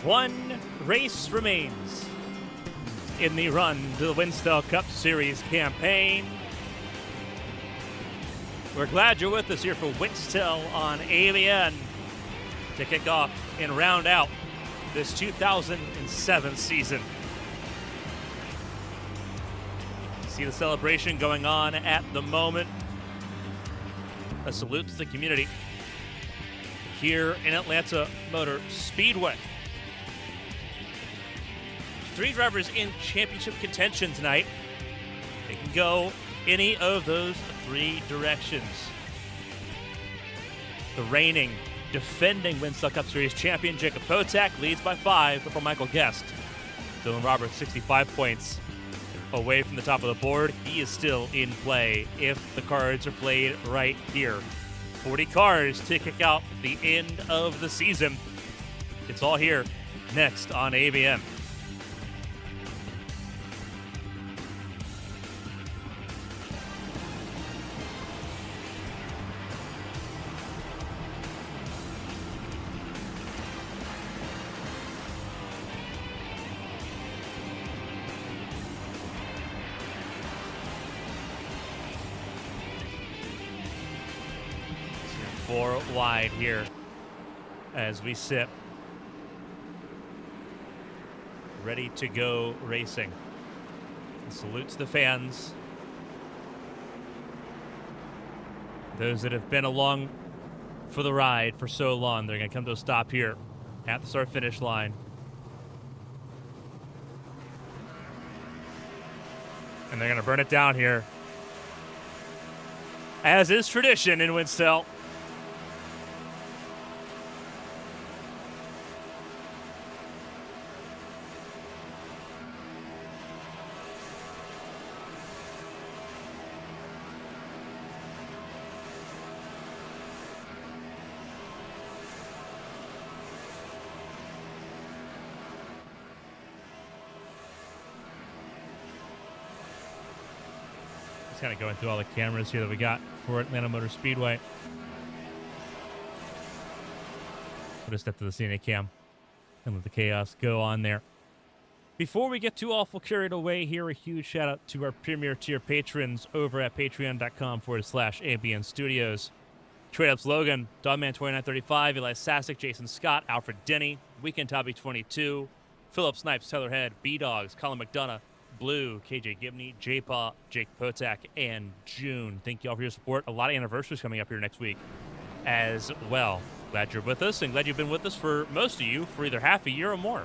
One race remains in the run to the Winstel Cup Series campaign. We're glad you're with us here for Winstel on ABN to kick off and round out this 2007 season. See the celebration going on at the moment. A salute to the community here in Atlanta Motor Speedway. 3 drivers in championship contention tonight. They can go any of those 3 directions. The reigning, defending Winstel Cup Series champion Jacob Potak leads by 5 before Michael Guest. Dylan Roberts 65 points away from the top of the board. He is still in play if the cards are played right here. 40 cars to kick out the end of the season. It's all here next on ABM. Four wide here as we sit ready to go racing. Salute to the fans, those that have been along for the ride for so long. They're going to come to a stop here at the start finish line. And they're going to burn it down here, as is tradition in Winstel. Just kind of going through all the cameras here that we got for Atlanta Motor Speedway. We'll just step to the Sienna cam and let the chaos go on there. Before we get too awful carried away here, a huge shout out to our premier tier patrons over at patreon.com/ABN Studios. Trade Ups Logan, Dogman2935, Eli Sassick, Jason Scott, Alfred Denny, Weekend Tabby 22, Philip Snipes, Tyler Head, B-Dogs, Colin McDonough, Blue, KJ Gibney, J-Paw, Jake Potak, and June. Thank you all for your support. A lot of anniversaries coming up here next week as well. Glad you're with us, and glad you've been with us for most of you for either half a year or more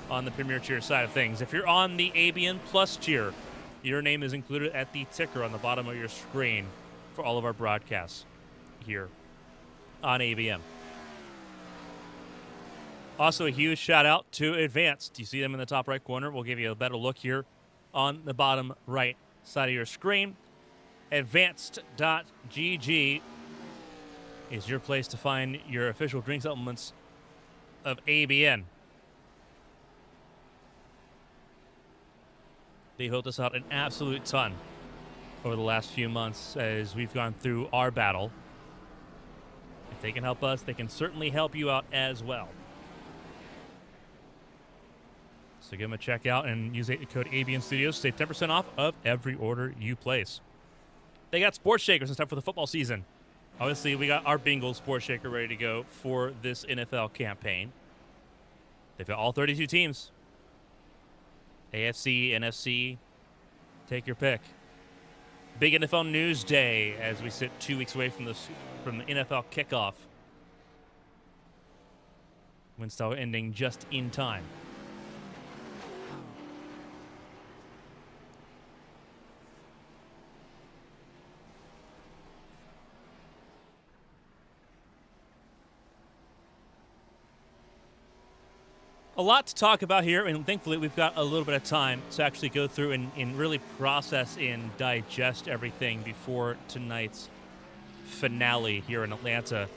on the Premier Tier side of things. If you're on the ABN Plus tier, your name is included at the ticker on the bottom of your screen for all of our broadcasts here on ABM. Also, a huge shout out to Advanced. You see them in the top right corner. We'll give you a better look here on the bottom right side of your screen. Advanced.gg is your place to find your official drink supplements of ABN. They helped us out an absolute ton over the last few months as we've gone through our battle. If they can help us, they can certainly help you out as well. So give them a check out and use the code ABN Studios to save 10% off of every order you place. They got sports shakers and stuff for the football season. Obviously, we got our Bingle sports shaker ready to go for this NFL campaign. They've got all 32 teams. AFC, NFC, take your pick. Big NFL news day as we sit 2 weeks away from the NFL kickoff. Winstel ending just in time. A lot to talk about here, and thankfully we've got a little bit of time to actually go through and really process and digest everything before tonight's finale here in Atlanta.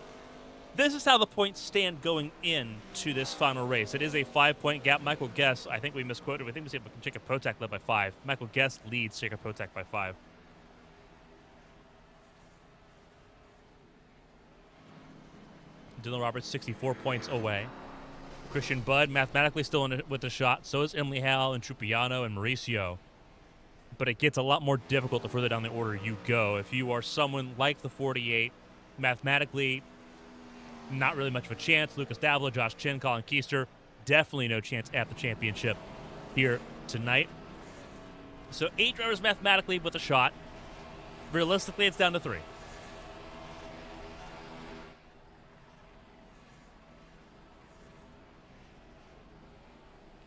This is how the points stand going into this final race. It is a 5-point gap. Michael Guest, I think we misquoted. I think we said Jacob Potak led by 5. Michael Guest leads Jacob Potak by 5. Dylan Roberts 64 points away. Christian Budd mathematically still in with a shot. So is Emily Howell and Trupiano and Mauricio. But it gets a lot more difficult the further down the order you go. If you are someone like the 48, mathematically, not really much of a chance. Lucas Davila, Josh Chin, Colin Keister, definitely no chance at the championship here tonight. So 8 drivers mathematically with a shot. Realistically, it's down to 3.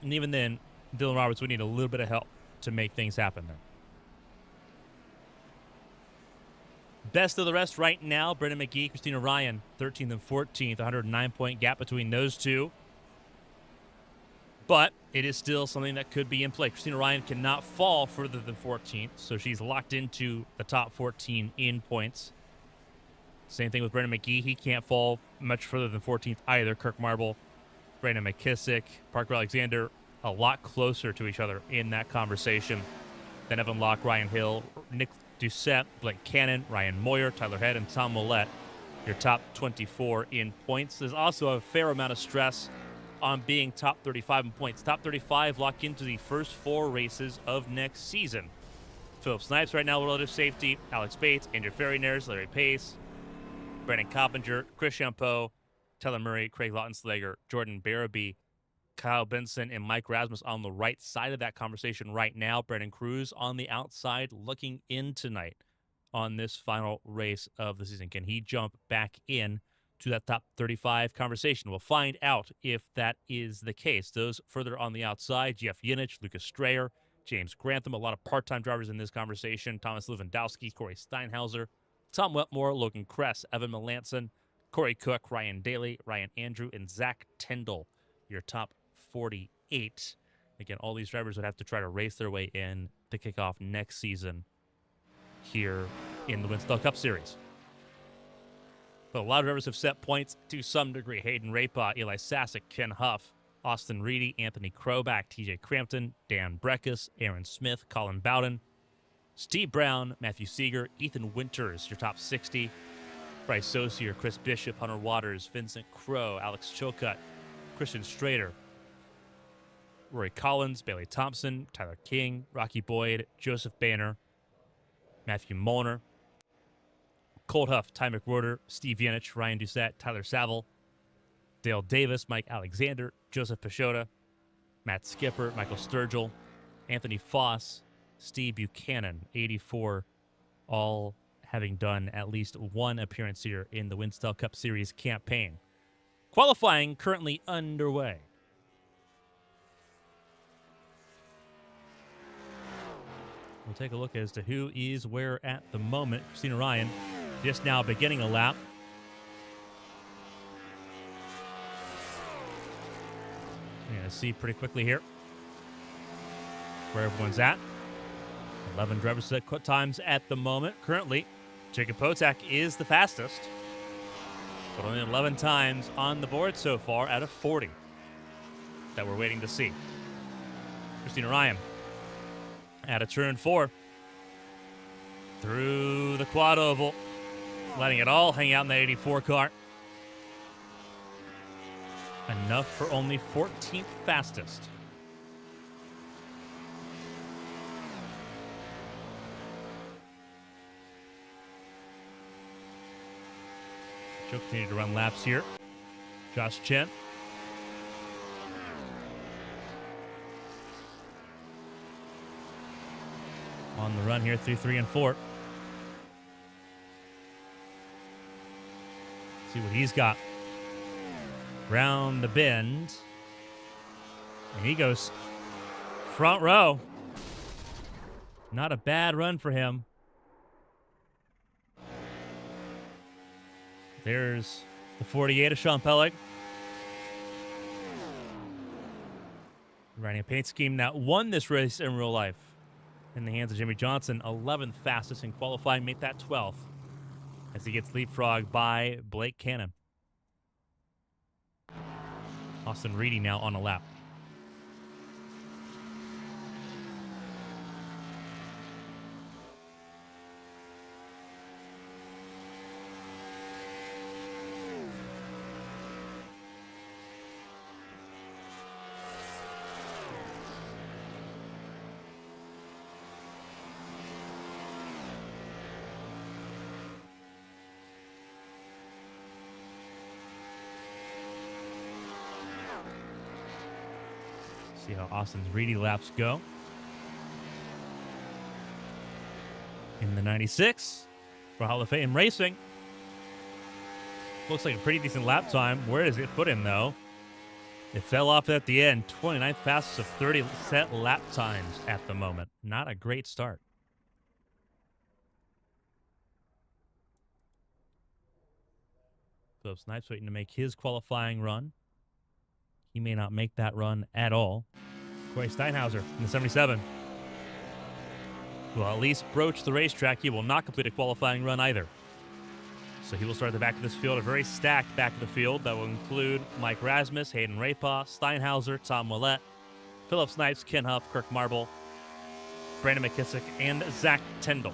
And even then, Dylan Roberts would need a little bit of help to make things happen there. Best of the rest right now, Brendan McGee, Christina Ryan, 13th and 14th, 109-point gap between those two. But it is still something that could be in play. Christina Ryan cannot fall further than 14th, so she's locked into the top 14 in points. Same thing with Brendan McGee. He can't fall much further than 14th either. Kirk Marble, Brandon McKissick, Parker Alexander, a lot closer to each other in that conversation than Evan Locke, Ryan Hill, Nick Doucette, Blake Cannon, Ryan Moyer, Tyler Head, and Tom Millette, your top 24 in points. There's also a fair amount of stress on being top 35 in points. Top 35 lock into the first 4 races of next season. Philip Snipes right now, relative safety. Alex Bates, Andrew Ferry-Nares, Larry Pace, Brandon Coppinger, Chris Champeau, Tyler Murray, Craig Lautenslager, Jordan Barabee, Kyle Benson, and Mike Rasmus on the right side of that conversation right now. Brendan Cruz on the outside looking in tonight on this final race of the season. Can he jump back in to that top 35 conversation? We'll find out if that is the case. Those further on the outside, Jeff Yinich, Lucas Strayer, James Grantham, a lot of part-time drivers in this conversation. Thomas Lewandowski, Corey Steinhauser, Tom Wetmore, Logan Kress, Evan Melanson, Corey Cook, Ryan Daly, Ryan Andrew, and Zach Tyndall, your top 48. Again, all these drivers would have to try to race their way in to kick off next season here in the Winstel Cup Series. But a lot of drivers have set points to some degree. Hayden Rapaw, Eli Sasek, Ken Huff, Austin Reedy, Anthony Kroback, TJ Crampton, Dan Breckus, Aaron Smith, Colin Bowden, Steve Brown, Matthew Seeger, Ethan Winters, your top 60. Bryce Saucier, Chris Bishop, Hunter Waters, Vincent Crow, Alex Chilcutt, Christian Strader, Rory Collins, Bailey Thompson, Tyler King, Rocky Boyd, Joseph Banner, Matthew Molnar, Colt Huff, Ty McWhorter, Steve Yinich, Ryan Doucette, Tyler Saville, Dale Davis, Mike Alexander, Joseph Peixoto, Matt Skipper, Michael Sturgill, Anthony Foss, Steve Buchanan, 84, all having done at least one appearance here in the Winstel Cup Series campaign. Qualifying currently underway. We'll take a look as to who is where at the moment. Christina Ryan just now beginning a lap. You're going to see pretty quickly here where everyone's at. 11 drivers set times at the moment. Currently, Jacob Potak is the fastest, but only 11 times on the board so far out of 40 that we're waiting to see. Christina Ryan at a turn 4 through the quad oval, letting it all hang out in the 84 car. Enough for only 14th fastest. She'll continue to run laps here. Josh Chen. On the run here through 3 and 4. See what he's got. Round the bend. And he goes front row. Not a bad run for him. There's the 48 of Sean Pellig. Riding a paint scheme that won this race in real life in the hands of Jimmy Johnson. 11th fastest in qualifying, make that 12th as he gets leapfrogged by Blake Cannon. Austin Reedy now on a lap. See how Austin's Reedy laps go. In the 96 for Hall of Fame Racing. Looks like a pretty decent lap time. Where does it put him, though? It fell off at the end. 29th fastest of 30 set lap times at the moment. Not a great start. Philip Snipes waiting to make his qualifying run. He may not make that run at all. Corey Steinhauser in the 77. Will at least broach the racetrack. He will not complete a qualifying run either. So he will start at the back of this field, a very stacked back of the field that will include Mike Rasmus, Hayden Rapaw, Steinhauser, Tom Willett, Philip Snipes, Ken Huff, Kirk Marble, Brandon McKissick, and Zach Tyndall.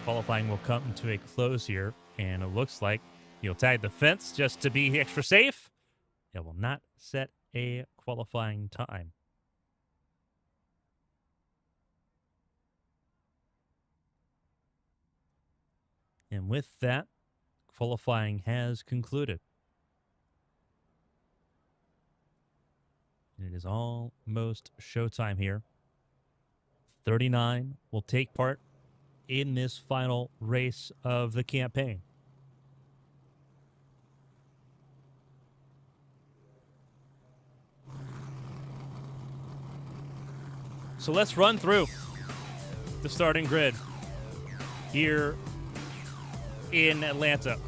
Qualifying will come to a close here, and it looks like he'll tag the fence just to be extra safe. It will not set a qualifying time. And with that, qualifying has concluded. And it is almost showtime here. 39 will take part in this final race of the campaign. So let's run through the starting grid here in Atlanta.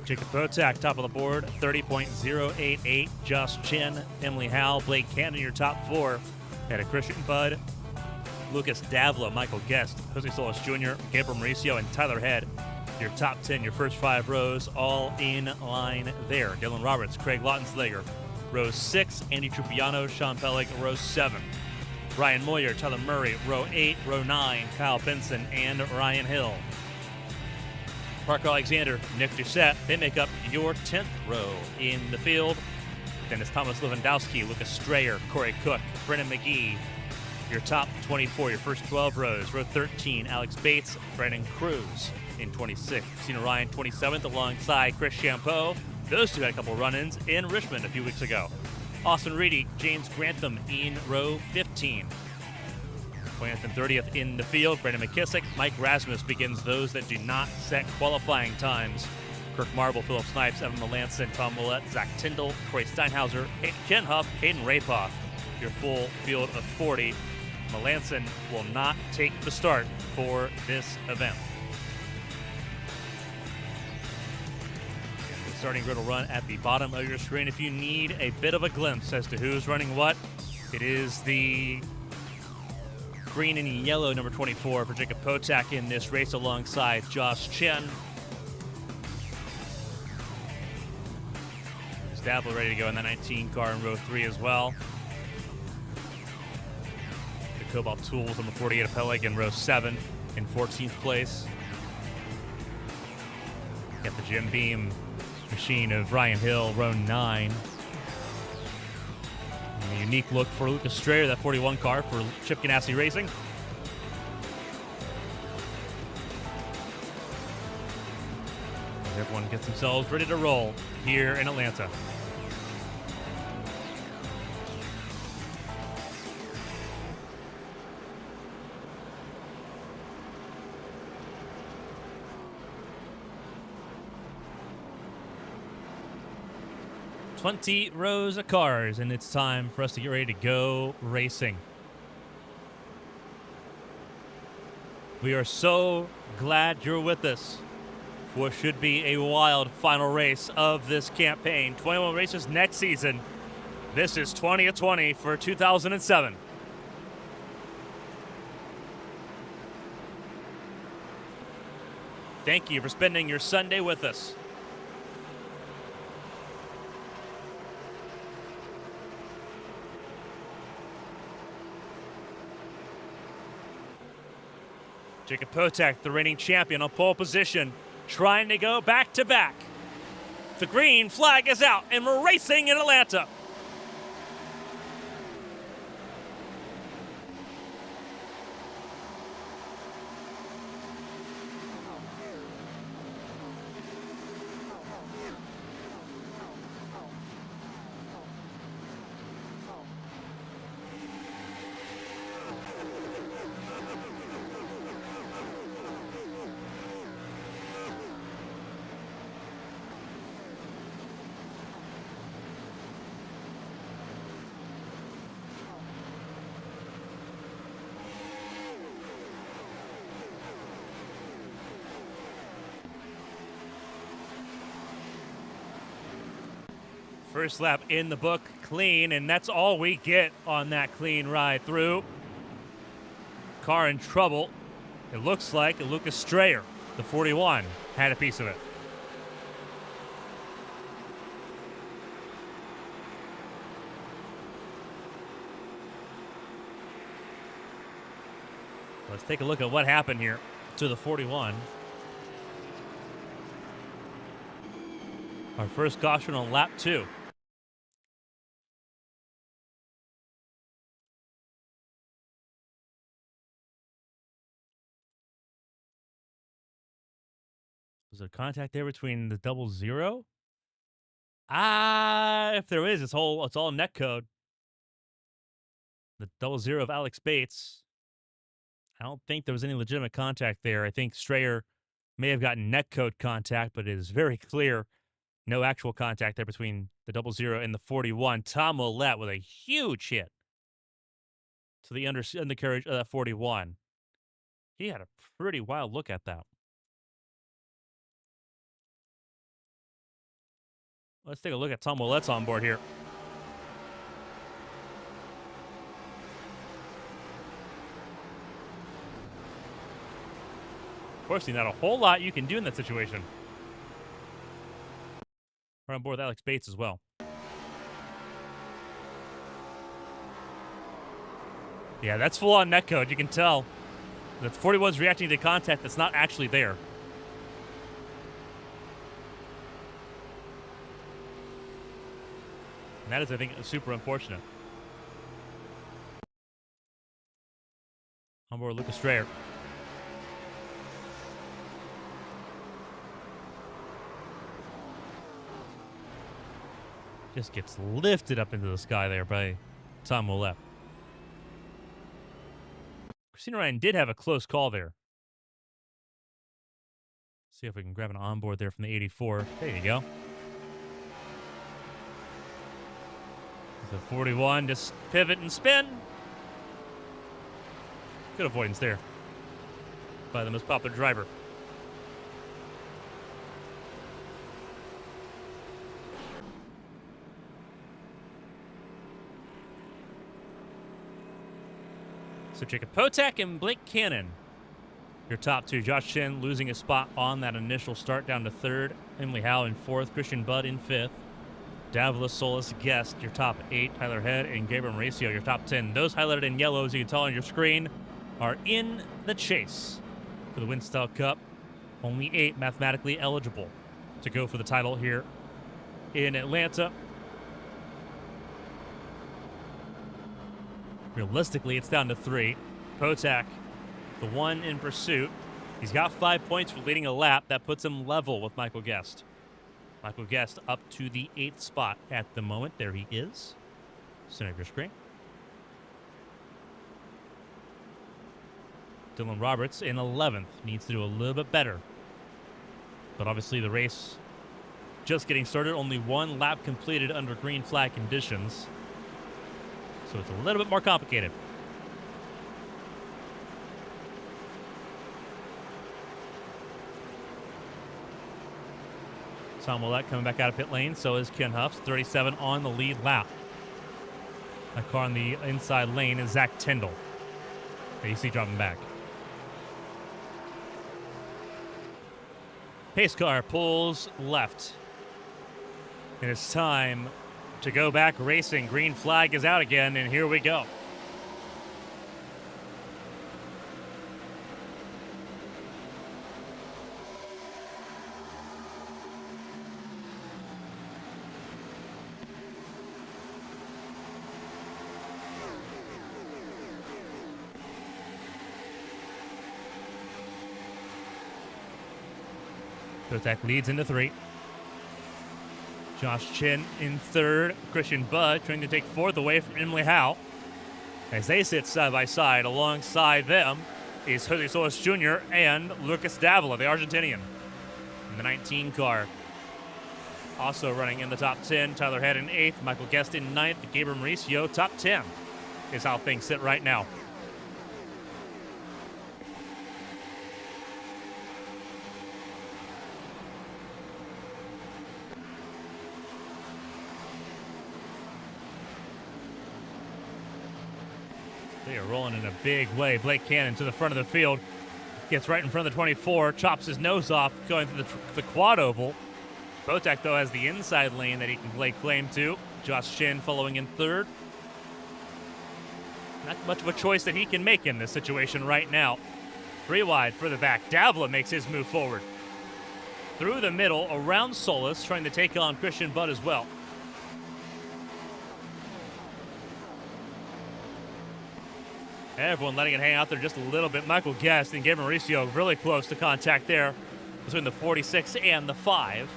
Jacob Potak, top of the board, 30.088. Josh Chen, Emily Howell, Blake Cannon, your top four. Had a Christian Budd, Lucas Davila, Michael Guest, Jose Solis Jr., Gabriel Mauricio, and Tyler Head. Your top 10, your first 5 rows, all in line there. Dylan Roberts, Craig Lautenslager, row 6. Andy Trupiano, Sean Pellig, row 7. Ryan Moyer, Tyler Murray, row 8. Row 9, Kyle Benson, and Ryan Hill. Parker Alexander, Nick Doucette, they make up your 10th row in the field. Dennis Thomas Lewandowski, Lucas Strayer, Corey Cook, Brennan McGee. Your top 24, your first 12 rows. Row 13, Alex Bates, Brandon Cruz in 26th. Christina Ryan, 27th, alongside Chris Champeau. Those two had a couple run-ins in Richmond a few weeks ago. Austin Reedy, James Grantham in row 15. 20th and 30th in the field, Brandon McKissick. Mike Rasmus begins those that do not set qualifying times. Kirk Marble, Philip Snipes, Evan Melanson, Tom Willett, Zach Tyndall, Corey Steinhauser, Ken Huff, Hayden Rapaw. Your full field of 40. Melanson will not take the start for this event. The starting grid will run at the bottom of your screen. If you need a bit of a glimpse as to who's running what, it is the green and yellow number 24 for Jacob Potak in this race alongside Josh Chen. Davila ready to go in the 19 car in row 3 as well. The Cobalt Tools number 48 of Pellig in row 7 in 14th place. Got the Jim Beam machine of Ryan Hill, row 9. And a unique look for Lucas Strayer, that 41 car for Chip Ganassi Racing. As everyone gets themselves ready to roll here in Atlanta. "20 rows of cars, and it's time for us to get ready to go racing." We are so glad you're with us for what should be a wild final race of this campaign. 21 races next season. This is 20 of 20 for 2007. Thank you for spending your Sunday with us. Jacob Potak, the reigning champion, on pole position, trying to go back-to-back. The green flag is out, and we're racing in Atlanta. First lap in the book, clean, and that's all we get on that clean ride through. Car in trouble. It looks like Lucas Strayer, the 41, had a piece of it. Let's take a look at what happened here to the 41. Our first caution on lap 2. Was there contact there between the 00? If there is, it's all net code. The 00 of Alex Bates. I don't think there was any legitimate contact there. I think Strayer may have gotten net code contact, but it is very clear no actual contact there between the 00 and the 41. Tom Ouellette with a huge hit to the undercarriage of that 41. He had a pretty wild look at that. Let's take a look at Tom Ouellette's on board here. Unfortunately, not a whole lot you can do in that situation. We're on board with Alex Bates as well. Yeah, that's full-on netcode. You can tell that 41's reacting to contact that's not actually there. And that is, I think, super unfortunate. On board Lucas Strayer. Just gets lifted up into the sky there by Tom Ouellette. Christina Ryan did have a close call there. See if we can grab an onboard there from the 84. There you go. The 41 just pivot and spin. Good avoidance there by the most popular driver. So Jacob Potak and Blake Cannon, your top two. Josh Chen losing a spot on that initial start down to third. Emily Howe in fourth. Christian Budd in fifth. Davila Solis Guest, your top 8. Tyler Head and Gabriel Mauricio, your top 10. Those highlighted in yellow, as you can tell on your screen, are in the chase for the Winstel Cup. Only 8 mathematically eligible to go for the title here in Atlanta. Realistically, it's down to 3. Potak, the one in pursuit. He's got 5 points for leading a lap. That puts him level with Michael Guest. Michael Guest up to the 8th spot at the moment. There he is. Center of your screen. Dylan Roberts in 11th. Needs to do a little bit better. But obviously the race just getting started. Only 1 lap completed under green flag conditions. So it's a little bit more complicated. Tom Ouellette coming back out of pit lane. So is Ken Huffs. 37 on the lead lap. That car on the inside lane is Zach Tyndall. There you see dropping back. Pace car pulls left. And it's time to go back racing. Green flag is out again, and here we go. Kotak leads into 3. Josh Chin in 3rd. Christian Budd trying to take 4th away from Emily Howe. As they sit side by side, alongside them is Jose Solis Jr. and Lucas Davila, the Argentinian, in the 19 car. Also running in the top 10, Tyler Head in 8th, Michael Guest in 9th, Gabriel Mauricio top 10 is how things sit right now. They are rolling in a big way. Blake Cannon to the front of the field. Gets right in front of the 24. Chops his nose off going through the quad oval. Botek, though, has the inside lane that he can lay claim to. Josh Chin following in 3rd. Not much of a choice that he can make in this situation right now. 3 wide for the back. Davila makes his move forward. Through the middle, around Solis, trying to take on Christian Budd as well. Everyone letting it hang out there just a little bit. Michael Guest and Gabriel Mauricio really close to contact there between the 46 and the 5.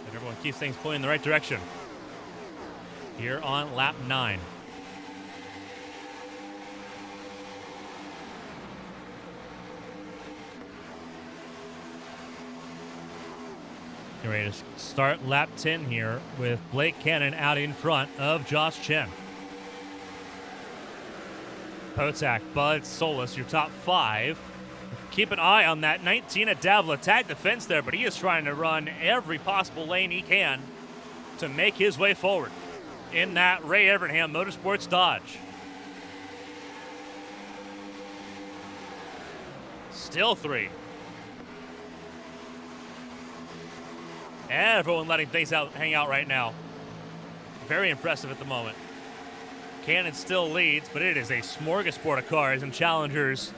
And everyone keeps things pointing in the right direction here on lap 9. Getting ready to start lap 10 here with Blake Cannon out in front of Josh Chen. Potak, Bud, Solis, your top 5. Keep an eye on that 19 at Davila. Tagged the fence there, but he is trying to run every possible lane he can to make his way forward in that Ray Evernham Motorsports Dodge. Still 3. Everyone letting things hang out right now. Very impressive at the moment. Cannon still leads, but it is a smorgasbord of cars and challengers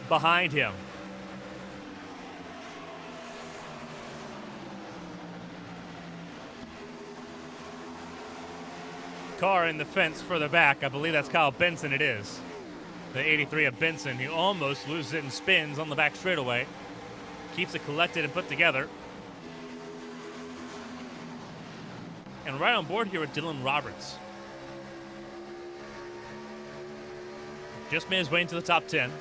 behind him. Car in the fence further back. I believe that's Kyle Benson it is. The 83 of Benson, who almost loses it and spins on the back straightaway. Keeps it collected and put together. And right on board here with Dylan Roberts. Just made his way into the top 10.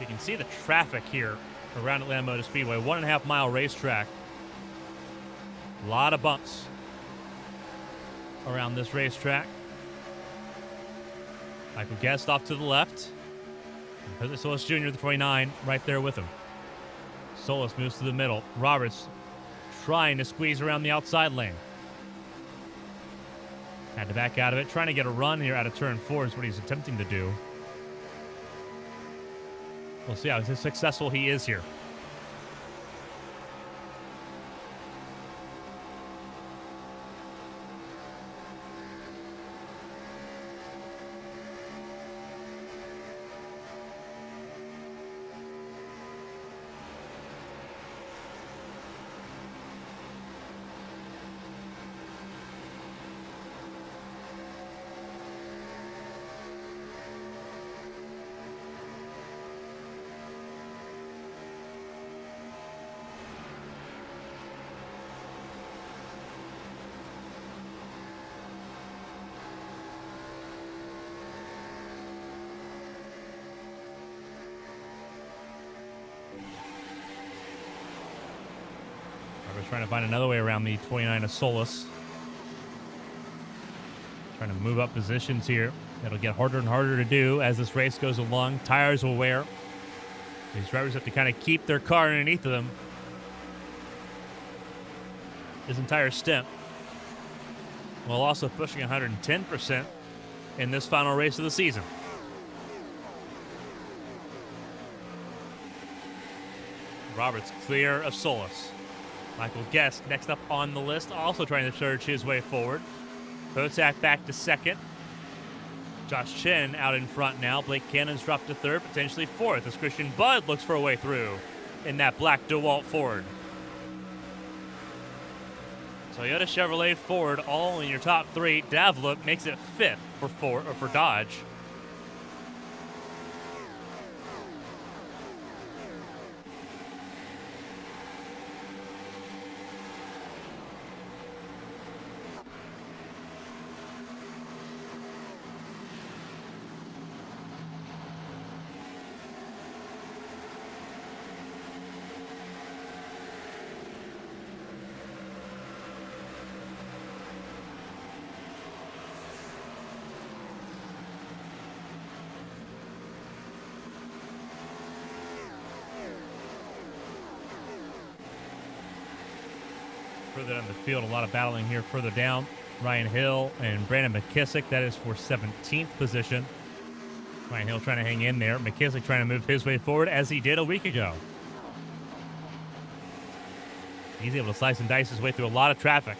You can see the traffic here around Atlanta Motor Speedway. 1.5 mile racetrack. A lot of bumps around this racetrack. Michael Guest off to the left. And Jose Solis Jr., the 29, right there with him. Solis moves to the middle. Roberts trying to squeeze around the outside lane. Had to back out of it. Trying to get a run here out of turn 4 is what he's attempting to do. We'll see how successful he is here. Trying to find another way around the 29 of Solis. Trying to move up positions here. It'll get harder and harder to do as this race goes along. Tires will wear. These drivers have to kind of keep their car underneath of them this entire stint, while also pushing 110% in this final race of the season. Roberts clear of Solis. Michael Guest next up on the list, also trying to surge his way forward. Potak back to second. Josh Chen out in front now. Blake Cannon's dropped to third, potentially fourth, as Christian Budd looks for a way through in that black DeWalt Ford. Toyota, Chevrolet, Ford, all in your top three. Davila makes it fifth for Dodge. Further down the field, a lot of battling here further down. Ryan Hill and Brandon McKissick, that is for 17th position. Ryan Hill trying to hang in there. McKissick trying to move his way forward as he did a week ago. He's able to slice and dice his way through a lot of traffic.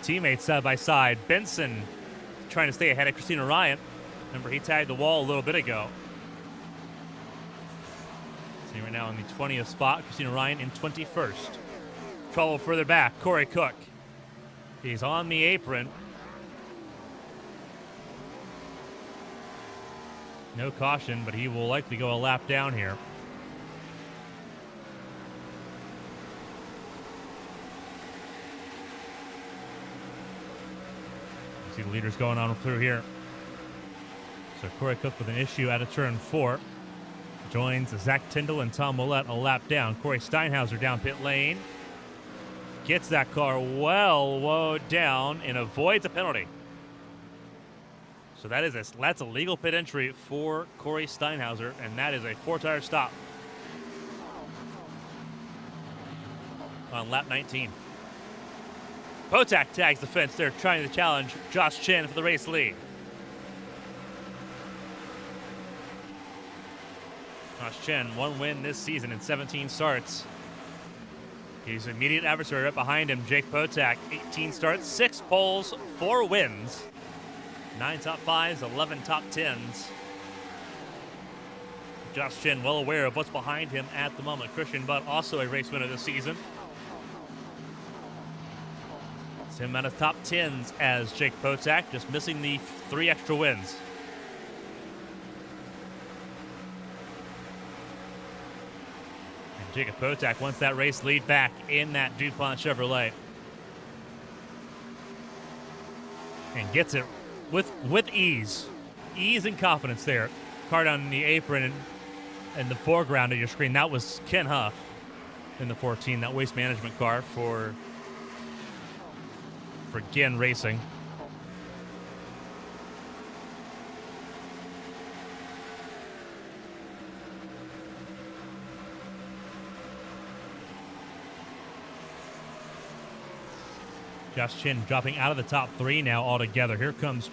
Teammates side by side. Benson trying to stay ahead of Christina Ryan. Remember, he tagged the wall a little bit ago. See right now in the 20th spot. Christina Ryan in 21st. Trouble further back. Corey Cook. He's on the apron. No caution, but he will likely go a lap down here. You see the leaders going on through here. So Corey Cook with an issue out of turn 4. Joins Zach Tyndall and Tom Willett a lap down. Corey Steinhauser down pit lane. Gets that car well woed down and avoids a penalty. So that's a legal pit entry for Corey Steinhauser, and that is a 4-tire stop on lap 19. Potak tags the fence there, trying to challenge Josh Chen for the race lead. Josh Chen, 1 win this season in 17 starts. His immediate adversary right behind him, Jake Potak, 18 starts, 6 poles, 4 wins, 9 top 5s, 11 top 10s. Josh Chen well aware of what's behind him at the moment. Christian Budd, also a race winner this season. Same amount of top 10s as Jake Potak, just missing the 3 extra wins. Jacob Potak wants that race lead back in that DuPont Chevrolet. And gets it with ease. Ease and confidence there. Car down in the apron and the foreground of your screen. That was Ken Huff in the 14, that waste management car for Ginn Racing. Josh Chen dropping out of the top 3 now altogether. Here comes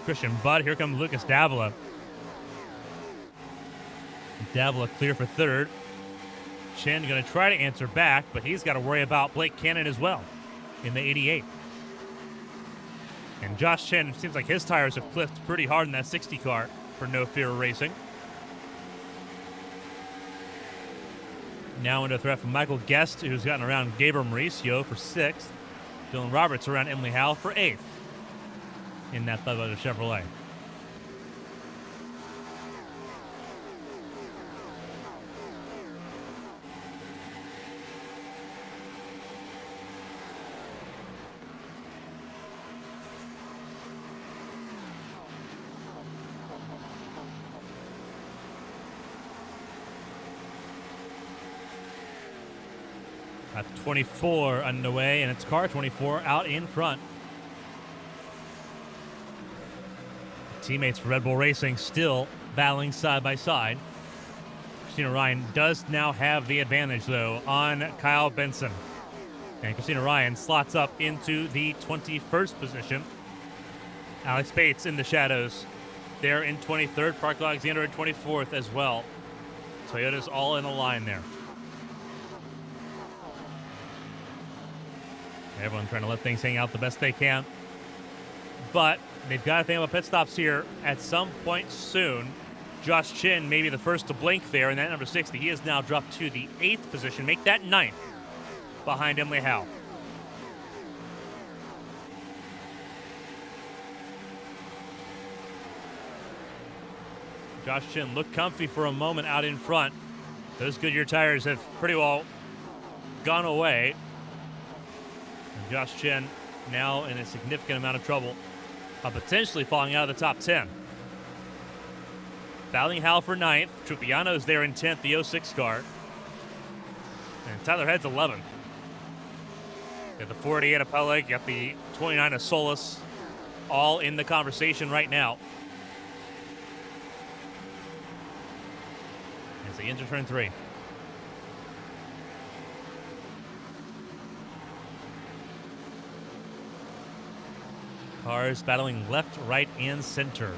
Christian Budd. Here comes Lucas Davila. Davila clear for 3rd. Chen going to try to answer back, but he's got to worry about Blake Cannon as well in the 88. And Josh Chen, seems like his tires have clipped pretty hard in that 60 car for No Fear Racing. Now into threat from Michael Guest, who's gotten around Gabriel Mauricio for 6th. Dylan Roberts around Emily Howe for 8th in that Bud Chevrolet. At 24 underway, and it's car 24 out in front. Teammates for Red Bull Racing still battling side by side. Christina Ryan does now have the advantage, though, on Kyle Benson. And Christina Ryan slots up into the 21st position. Alex Bates in the shadows. They're in 23rd. Park Alexander in 24th as well. Toyota's all in a line there. Everyone trying to let things hang out the best they can. But they've got to think about pit stops here at some point soon. Josh Chin may be the first to blink there in that number 60. He has now dropped to the 8th position. Make that 9th behind Emily Howe. Josh Chin looked comfy for a moment out in front. Those Goodyear tires have pretty well gone away. And Josh Chin now in a significant amount of trouble, potentially falling out of the top 10. Battling Howe for 9th. Trupiano's there in 10th, the 06 car. And Tyler Head's 11th. Got the 48 of Peleg, got the 29 of Solis, all in the conversation right now. As they enter turn 3. Cars battling left, right, and center.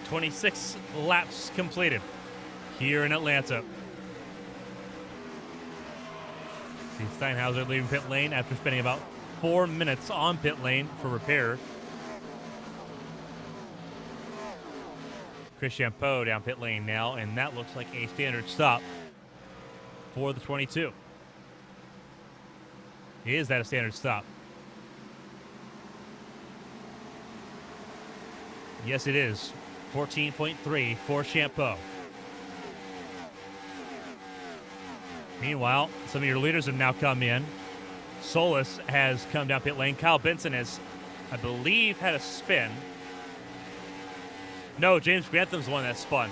26 laps completed here in Atlanta. Steve Steinhauser leaving pit lane after spending about 4 minutes on pit lane for repair. Chris Champeau down pit lane now, and that looks like a standard stop for the 22. Is that a standard stop? Yes, it is. 14.3 for Champeau. Meanwhile, some of your leaders have now come in. Solis has come down pit lane. Kyle Benson has, I believe, had a spin. No, James Grantham's the one that spun.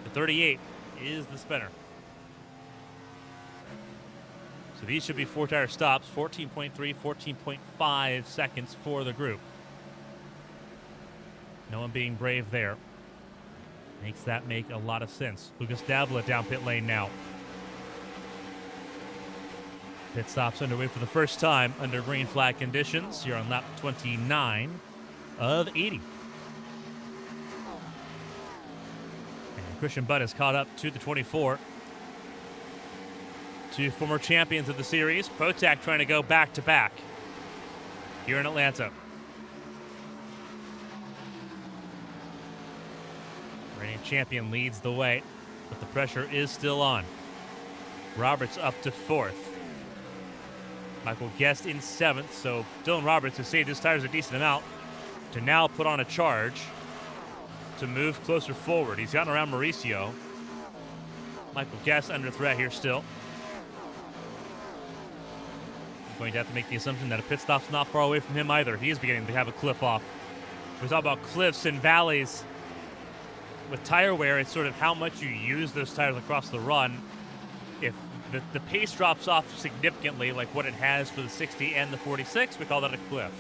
The 38 is the spinner. So these should be 4-tire stops. 14.3, 14.5 seconds for the group. No one being brave there. Makes that make a lot of sense. Lucas Davila down pit lane now. Pit stops underway for the first time under green flag conditions. You're on lap 29 of 80. And Christian Budd has caught up to the 24. Two former champions of the series. Potak trying to go back-to-back here in Atlanta. Reigning champion leads the way, but the pressure is still on. Roberts up to 4th. Michael Guest in 7th, so Dylan Roberts has saved his tires a decent amount to now put on a charge to move closer forward. He's gotten around Mauricio. Michael Guest under threat here still. I'm going to have to make the assumption that a pit stop's not far away from him either. He is beginning to have a cliff off. We talk about cliffs and valleys. With tire wear, it's sort of how much you use those tires across the run. If the pace drops off significantly, like what it has for the 60 and the 46, we call that a cliff.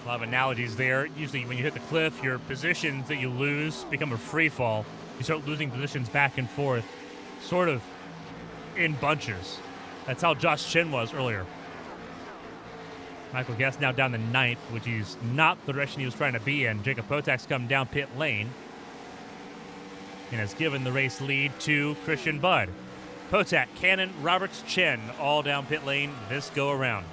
A lot of analogies there. Usually when you hit the cliff, your positions that you lose become a free fall. You start losing positions back and forth, sort of in bunches. That's how Josh Chin was earlier. Michael Guest now down the 9th, which is not the direction he was trying to be in. Jacob Potak's come down pit lane and has given the race lead to Christian Budd. Potak, Cannon, Roberts, Chin all down pit lane this go around.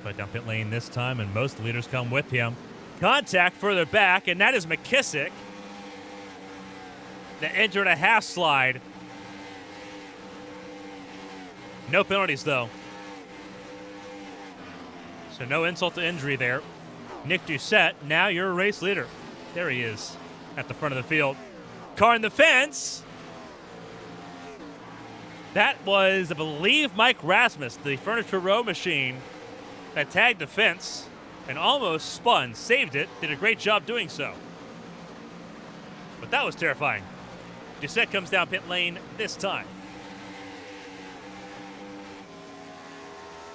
But down pit lane this time, and most leaders come with him. Contact further back, and that is McKissick that entered a half slide. No penalties, though. So no insult to injury there. Nick Doucette, now you're a race leader. There he is at the front of the field. Car in the fence. That was, I believe, Mike Rasmus, the furniture row machine that tagged the fence and almost spun, saved it, did a great job doing so. But that was terrifying. Doucette comes down pit lane this time.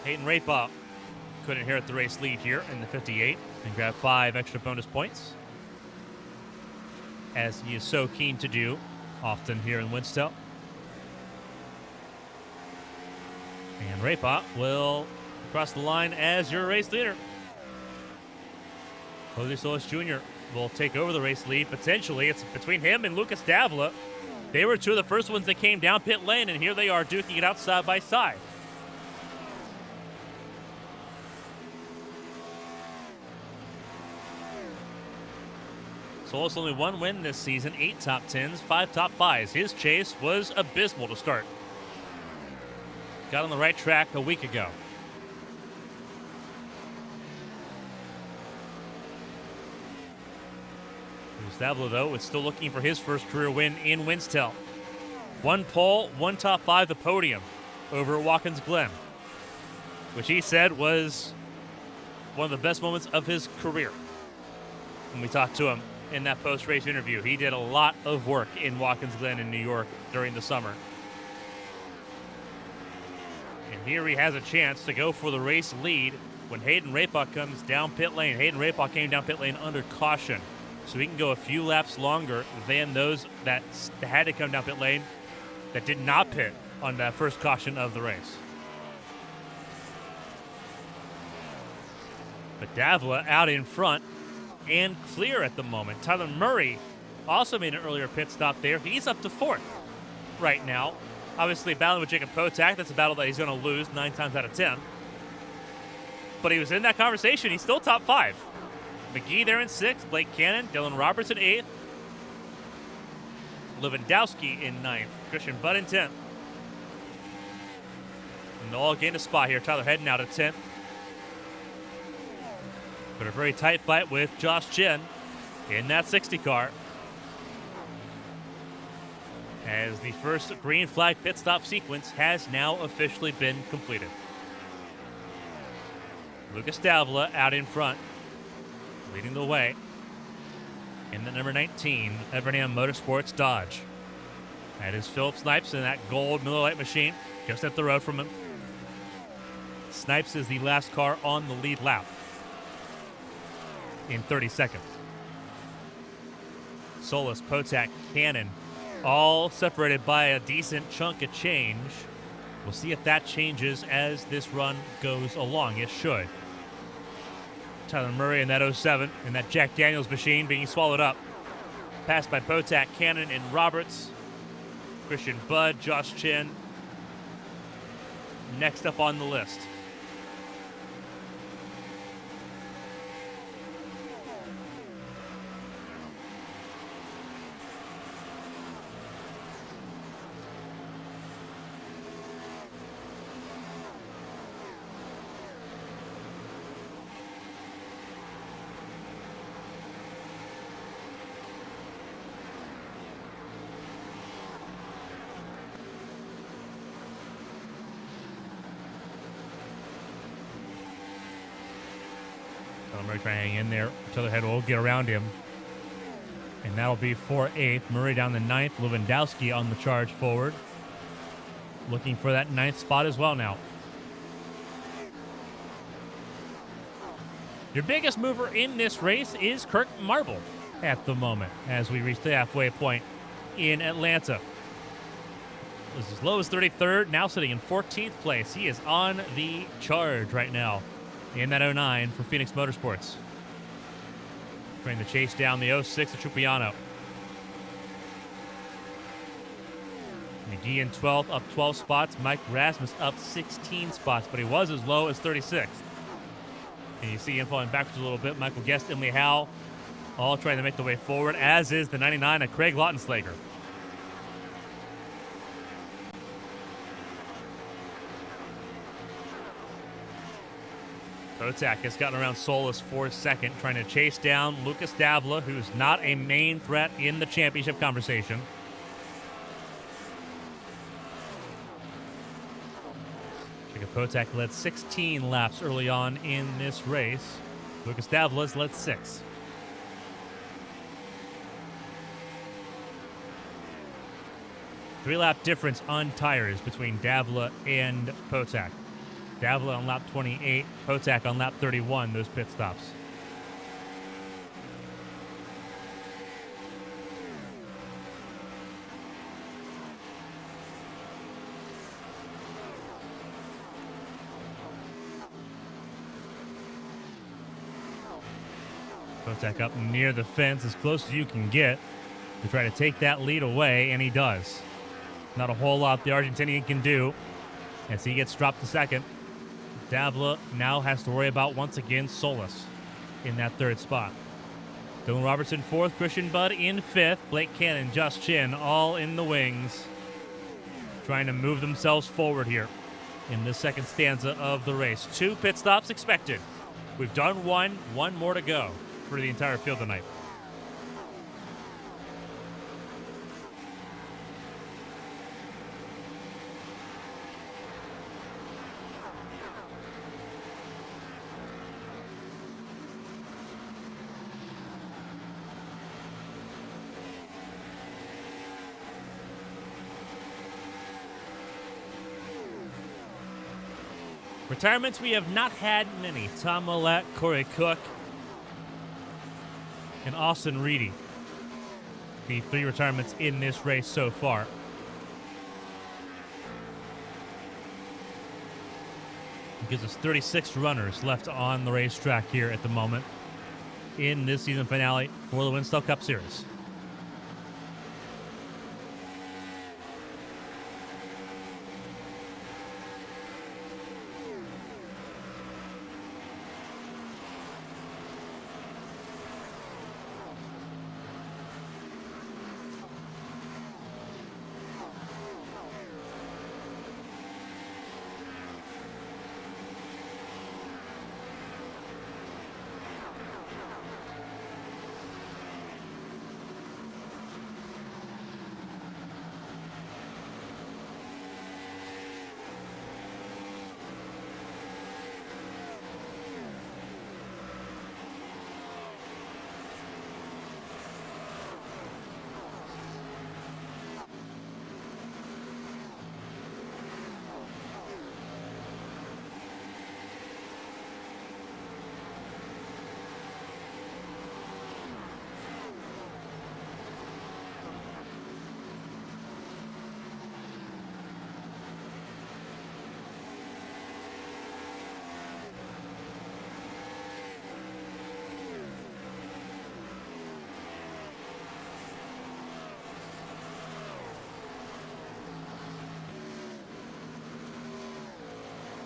Hayden Rapaw could inherit the race lead here in the 58 and grab 5 extra bonus points, as he is so keen to do often here in Winstel. And Rapaw will cross the line as your race leader. Jose Solis Jr. will take over the race lead. Potentially, it's between him and Lucas Davila. They were two of the first ones that came down pit lane, and here they are duking it out side by side. Solis only 1 win this season, 8 top 10s, 5 top 5s. His chase was abysmal to start. Got on the right track a week ago. Davila, though, is still looking for his first career win in Winstel. 1 pole, 1 top 5, the podium over Watkins Glen, which he said was one of the best moments of his career. When we talked to him in that post-race interview, he did a lot of work in Watkins Glen in New York during the summer. And here he has a chance to go for the race lead when Hayden Rapaw comes down pit lane. Hayden Rapaw came down pit lane under caution, so he can go a few laps longer than those that had to come down pit lane that did not pit on that first caution of the race. But Davila out in front and clear at the moment. Tyler Murray also made an earlier pit stop there. He's up to 4th right now. Obviously battling with Jacob Potak. That's a battle that he's going to lose 9 times out of 10. But he was in that conversation. He's still top 5. McGee there in 6th, Blake Cannon, Dylan Roberts in 8th, Lewandowski in 9th, Christian Budd in 10th. And they'll all gain a spot here. Tyler heading out at 10th. But a very tight fight with Josh Chen in that 60 car, as the first green flag pit stop sequence has now officially been completed. Lucas Davila out in front, leading the way in the number 19 Evernham Motorsports Dodge. That is Philip Snipes in that gold Miller Lite machine just up the road from him. Snipes is the last car on the lead lap in 30 seconds. Solis, Potak, Cannon, all separated by a decent chunk of change. We'll see if that changes as this run goes along. It should. Tyler Murray in that 07 in that Jack Daniels machine being swallowed up. Passed by Potak, Cannon, and Roberts. Christian Budd, Josh Chen next up on the list. Murray trying to hang in there. Tillerhead will get around him. And that'll be for 8th. Murray down the 9th. Lewandowski on the charge forward. Looking for that 9th spot as well now. Your biggest mover in this race is Kirk Marble at the moment as we reach the halfway point in Atlanta. Was as low as 33rd, now sitting in 14th place. He is on the charge right now in that 09 for Phoenix Motorsports. Trying to chase down the 06 of Trupiano. McGee in 12th, up 12 spots. Mike Rasmus up 16 spots, but he was as low as 36th. And you see him falling backwards a little bit. Michael Guest, Emily Howe, all trying to make their way forward, as is the 99 of Craig Lautenslager. Potak has gotten around Solis for second, trying to chase down Lucas Davila, who's not a main threat in the championship conversation. Potak led 16 laps early on in this race. Lucas Davla's led 6. Three-lap difference on tires between Davla and Potak. Davla on lap 28, Potak on lap 31, those pit stops. Potak up near the fence, as close as you can get, to try to take that lead away, and he does. Not a whole lot the Argentinian can do as he gets dropped to second. Davla now has to worry about, once again, Solis in that third spot. Dylan Robertson fourth, Christian Budd in fifth, Blake Cannon, Just Chin, all in the wings, trying to move themselves forward here in the second stanza of the race. 2 pit stops expected. We've done one more to go for the entire field tonight. Retirements, we have not had many. Tom Millett, Corey Cook, and Austin Reedy. The 3 retirements in this race so far. It gives us 36 runners left on the racetrack here at the moment in this season finale for the Winstel Cup Series.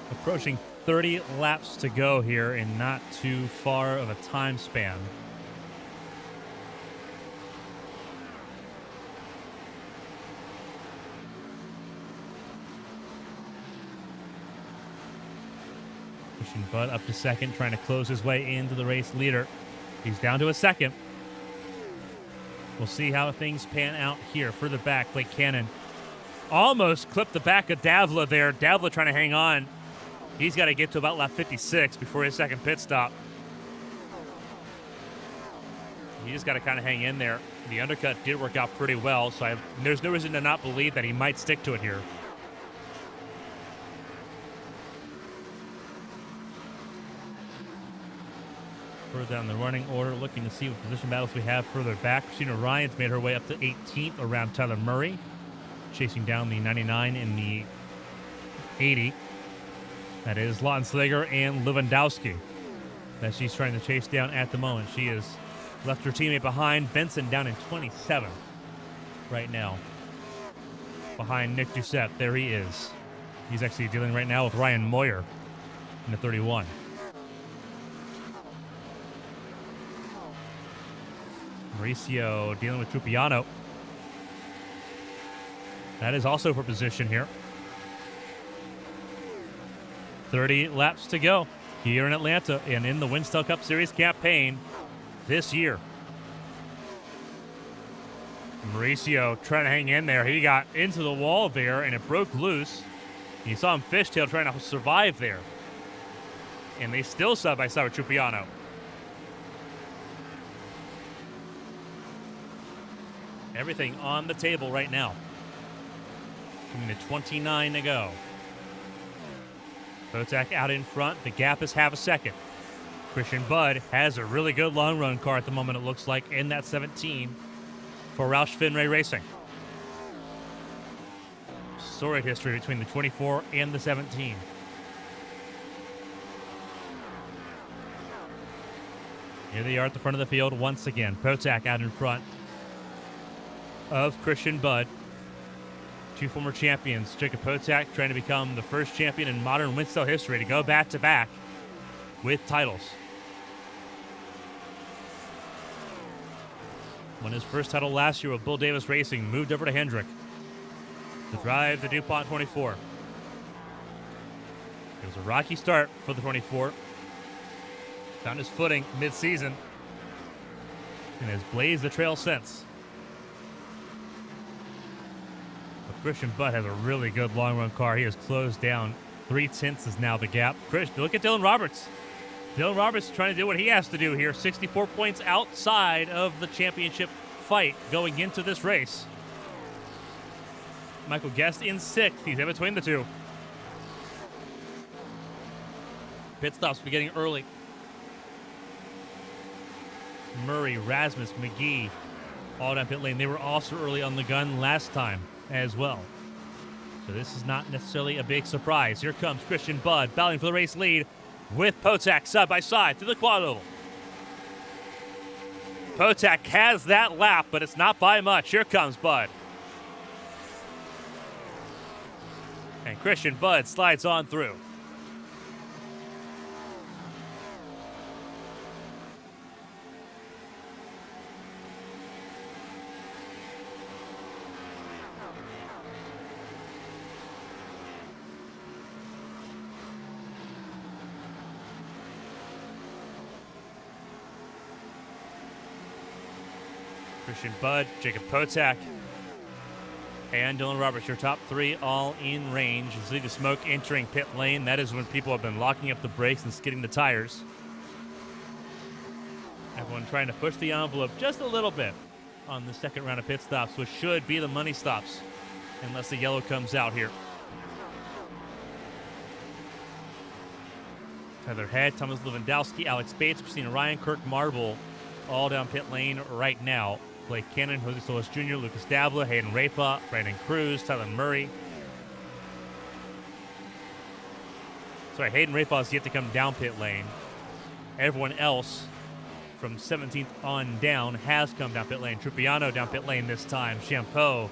Approaching 30 laps to go here in not too far of a time span. Pushing Budd up to second, trying to close his way into the race leader. He's down to a second. We'll see how things pan out here. Further back, Blake Cannon almost clipped the back of Davla there. Davla trying to hang on. He's got to get to about lap 56 before his second pit stop. He just got to kind of hang in there. The undercut did work out pretty well, so there's no reason to not believe that he might stick to it here. Further down the running order, looking to see what position battles we have further back. Christina Ryan's made her way up to 18th around Tyler Murray, chasing down the 99 and the 80. That is Lautenschläger and Lewandowski that she's trying to chase down at the moment. She has left her teammate behind. Benson down in 27th right now, behind Nick Doucette. There he is. He's actually dealing right now with Ryan Moyer in the 31. Mauricio dealing with Trupiano. That is also for position here. 30 laps to go here in Atlanta and in the Winstel Cup Series campaign this year. Mauricio trying to hang in there. He got into the wall there and it broke loose. You saw him fishtail trying to survive there. And they still side by side with Trupiano. Everything on the table right now. Coming to 29 to go. Potak out in front. The gap is half a second. Christian Budd has a really good long run car at the moment, it looks like, in that 17 for Roush Fenway Racing. Storied history between the 24 and the 17. Here they are at the front of the field once again. Potak out in front of Christian Budd. Two former champions. Jacob Potak trying to become the first champion in modern Winstel history to go back-to-back with titles. Won his first title last year with Bill Davis Racing. Moved over to Hendrick to drive the DuPont 24. It was a rocky start for the 24. Found his footing mid-season and has blazed the trail since. But Christian Budd has a really good long-run car. He has closed down 3/10 is now the gap. Look at Dylan Roberts. Dylan Roberts trying to do what he has to do here. 64 points outside of the championship fight going into this race. Michael Guest in 6th. He's in between the two. Pit stops beginning early. Murray, Rasmus, McGee, all down pit lane. They were also early on the gun last time as well. So this is not necessarily a big surprise. Here comes Christian Budd battling for the race lead with Potak side by side through the quad oval. Potak has that lap, but it's not by much. Here comes Budd. And Christian Budd slides on through. Christian Budd, Jacob Potak, and Dylan Roberts, your top three all in range. You see the smoke entering pit lane. That is when people have been locking up the brakes and skidding the tires. Everyone trying to push the envelope just a little bit on the second round of pit stops, which should be the money stops, unless the yellow comes out here. Tyler Head, Thomas Lewandowski, Alex Bates, Christina Ryan, Kirk Marble, all down pit lane right now. Blake Cannon, Jose Solis Jr., Lucas Dabla, Hayden Rapa, Brandon Cruz, Tyler Murray. Sorry, Hayden Rapa is yet to come down pit lane. Everyone else from 17th on down has come down pit lane. Trupiano down pit lane this time. Champeau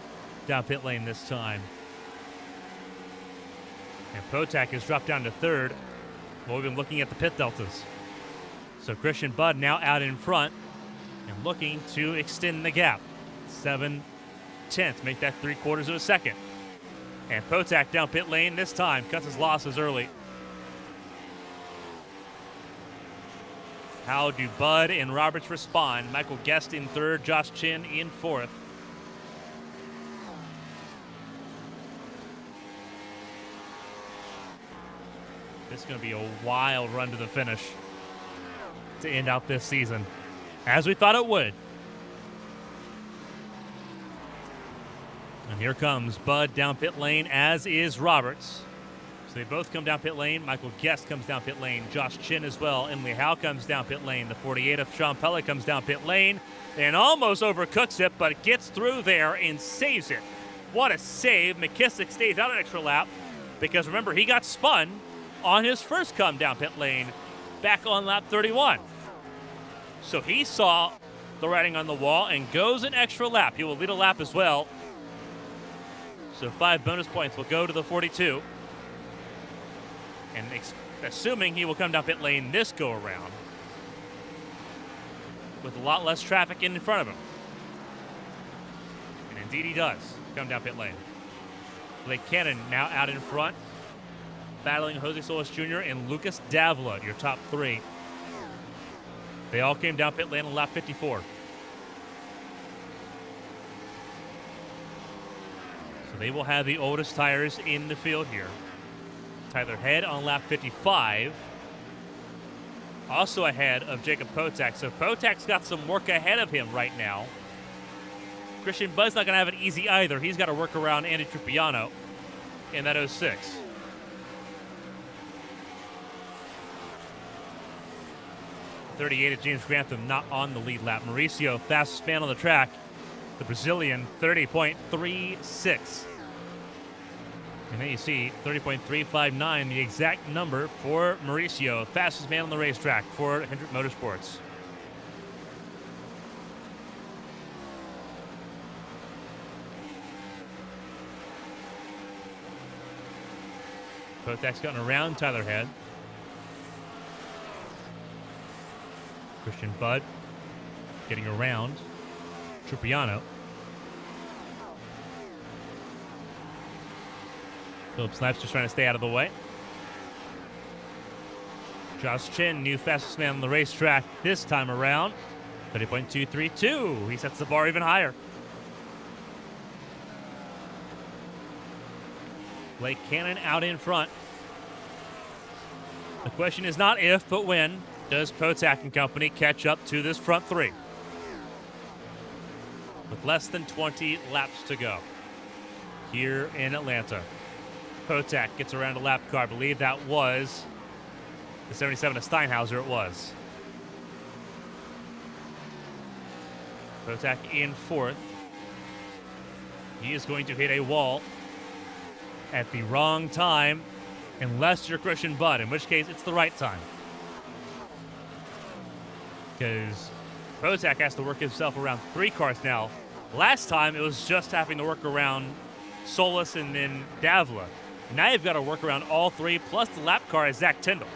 down pit lane this time. And Potak has dropped down to 3rd. Well, we've been looking at the pit deltas. So Christian Budd now out in front and looking to extend the gap. 7/10, make that 3/4 of a second. And Potak down pit lane this time, cuts his losses early. How do Budd and Roberts respond? Michael Guest in 3rd, Josh Chin in 4th. This is going to be a wild run to the finish to end out this season, as we thought it would. And here comes Budd down pit lane, as is Roberts. So they both come down pit lane. Michael Guest comes down pit lane. Josh Chin as well. Emily Howe comes down pit lane. The 48 of Sean Pelley comes down pit lane and almost overcooks it, but gets through there and saves it. What a save. McKissick stays out an extra lap because, remember, he got spun on his first come down pit lane back on lap 31. So he saw the writing on the wall and goes an extra lap. He will lead a lap as well. So 5 bonus points will go to the 42. And assuming he will come down pit lane this go around with a lot less traffic in front of him. And indeed he does come down pit lane. Blake Cannon now out in front, battling Jose Solis Jr. and Lucas Davila, your top 3. They all came down pit lane on lap 54. So they will have the oldest tires in the field here. Tyler Head on lap 55. Also ahead of Jacob Potak. So Potak's got some work ahead of him right now. Christian Budd's not going to have it easy either. He's got to work around Andy Trupiano in that 06. .38 at James Grantham, not on the lead lap. Mauricio, fastest man on the track. The Brazilian, 30.36. And then you see 30.359, the exact number for Mauricio, fastest man on the racetrack for Hendrick Motorsports. Potak's gotten around Tyler Head. Christian Budd getting around Trupiano. Philip Snipes just trying to stay out of the way. Josh Chin, new fastest man on the racetrack this time around. 30.232. He sets the bar even higher. Blake Cannon out in front. The question is not if, but when does Potak and company catch up to this front three? With less than 20 laps to go here in Atlanta. Potak gets around a lap car. I believe that was the 77 of Steinhauser. It was. Potak in fourth. He is going to hit a wall at the wrong time, unless you're Christian Budd, in which case it's the right time. Because Potak has to work himself around three cars now. Last time it was just having to work around Solis and then Davila. Now you've got to work around all three, plus the lap car is Zach Tyndall.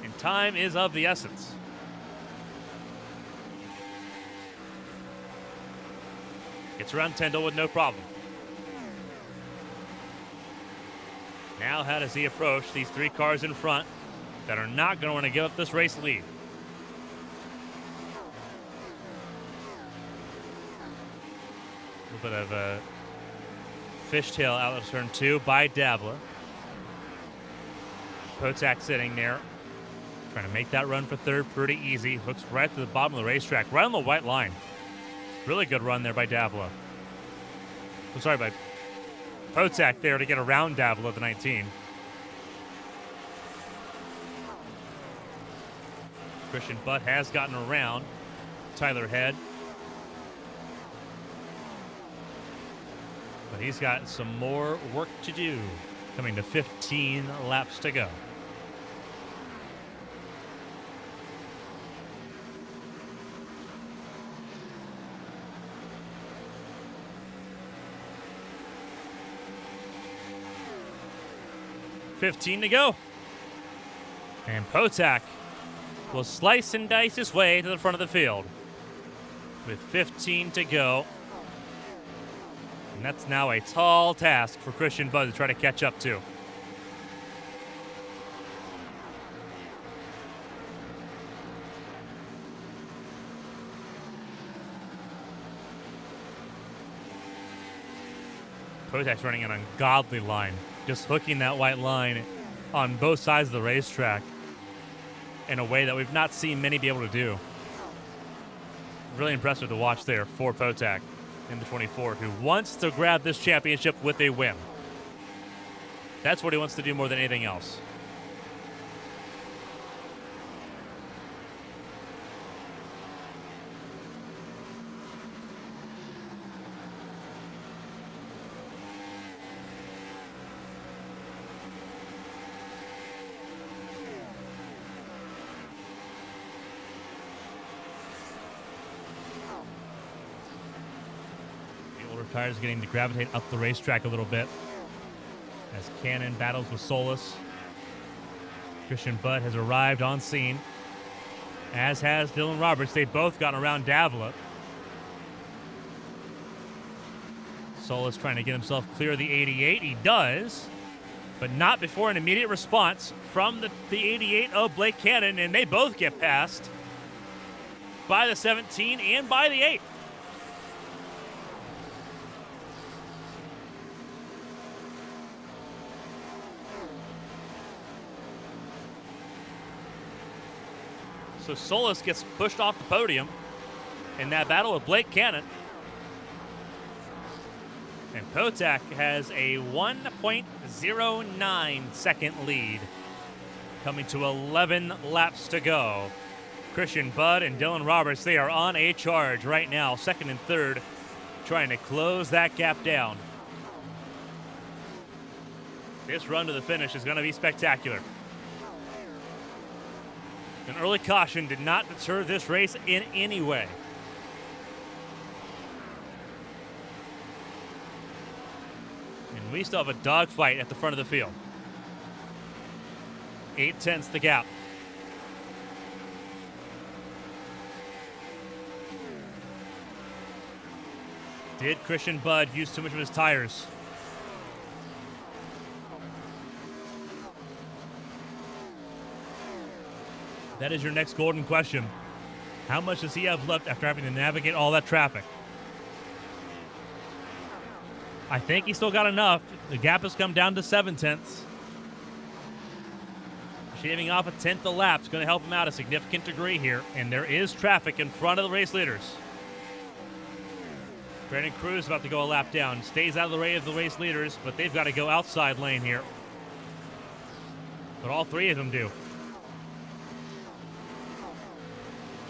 And time is of the essence. Gets around Tyndall with no problem. Now how does he approach these three cars in front that are not going to want to give up this race lead? A little bit of a fishtail out of turn two by Davila. Potak sitting there, trying to make that run for third pretty easy. Hooks right to the bottom of the racetrack, right on the white line. Really good run there by Davila. I'm sorry, by Potak there to get around Davila, the 19. Christian Butt has gotten around Tyler Head. But he's got some more work to do, coming to 15 laps to go. .15 to go. And Potak will slice and dice his way to the front of the field with 15 to go. And that's now a tall task for Christian Budd to try to catch up to. Potak's running an ungodly line, just hooking that white line on both sides of the racetrack in a way that we've not seen many be able to do. Really impressive to watch there for Potak in the 24, who wants to grab this championship with a win. That's what he wants to do more than anything else. Tires getting to gravitate up the racetrack a little bit as Cannon battles with Solis. Christian Budd has arrived on scene, as has Dylan Roberts. They've both gotten around Davila. Solis trying to get himself clear of the 88. He does, but not before an immediate response from the 88 of Blake Cannon, and they both get passed by the 17 and by the 8. So Solis gets pushed off the podium in that battle with Blake Cannon. And Potak has a 1.09 second lead, coming to 11 laps to go. Christian Budd and Dylan Roberts, they are on a charge right now, second and third, trying to close that gap down. This run to the finish is going to be spectacular. An early caution did not deter this race in any way. And we still have a dogfight at the front of the field. 8/10 the gap. Did Christian Budd use too much of his tires? That is your next golden question. How much does he have left after having to navigate all that traffic? I think he still got enough. The gap has come down to 7/10. Shaving off a tenth a lap is going to help him out a significant degree here, and there is traffic in front of the race leaders. Brandon Cruz about to go a lap down. Stays out of the way of the race leaders, but they've got to go outside lane here. But all three of them do.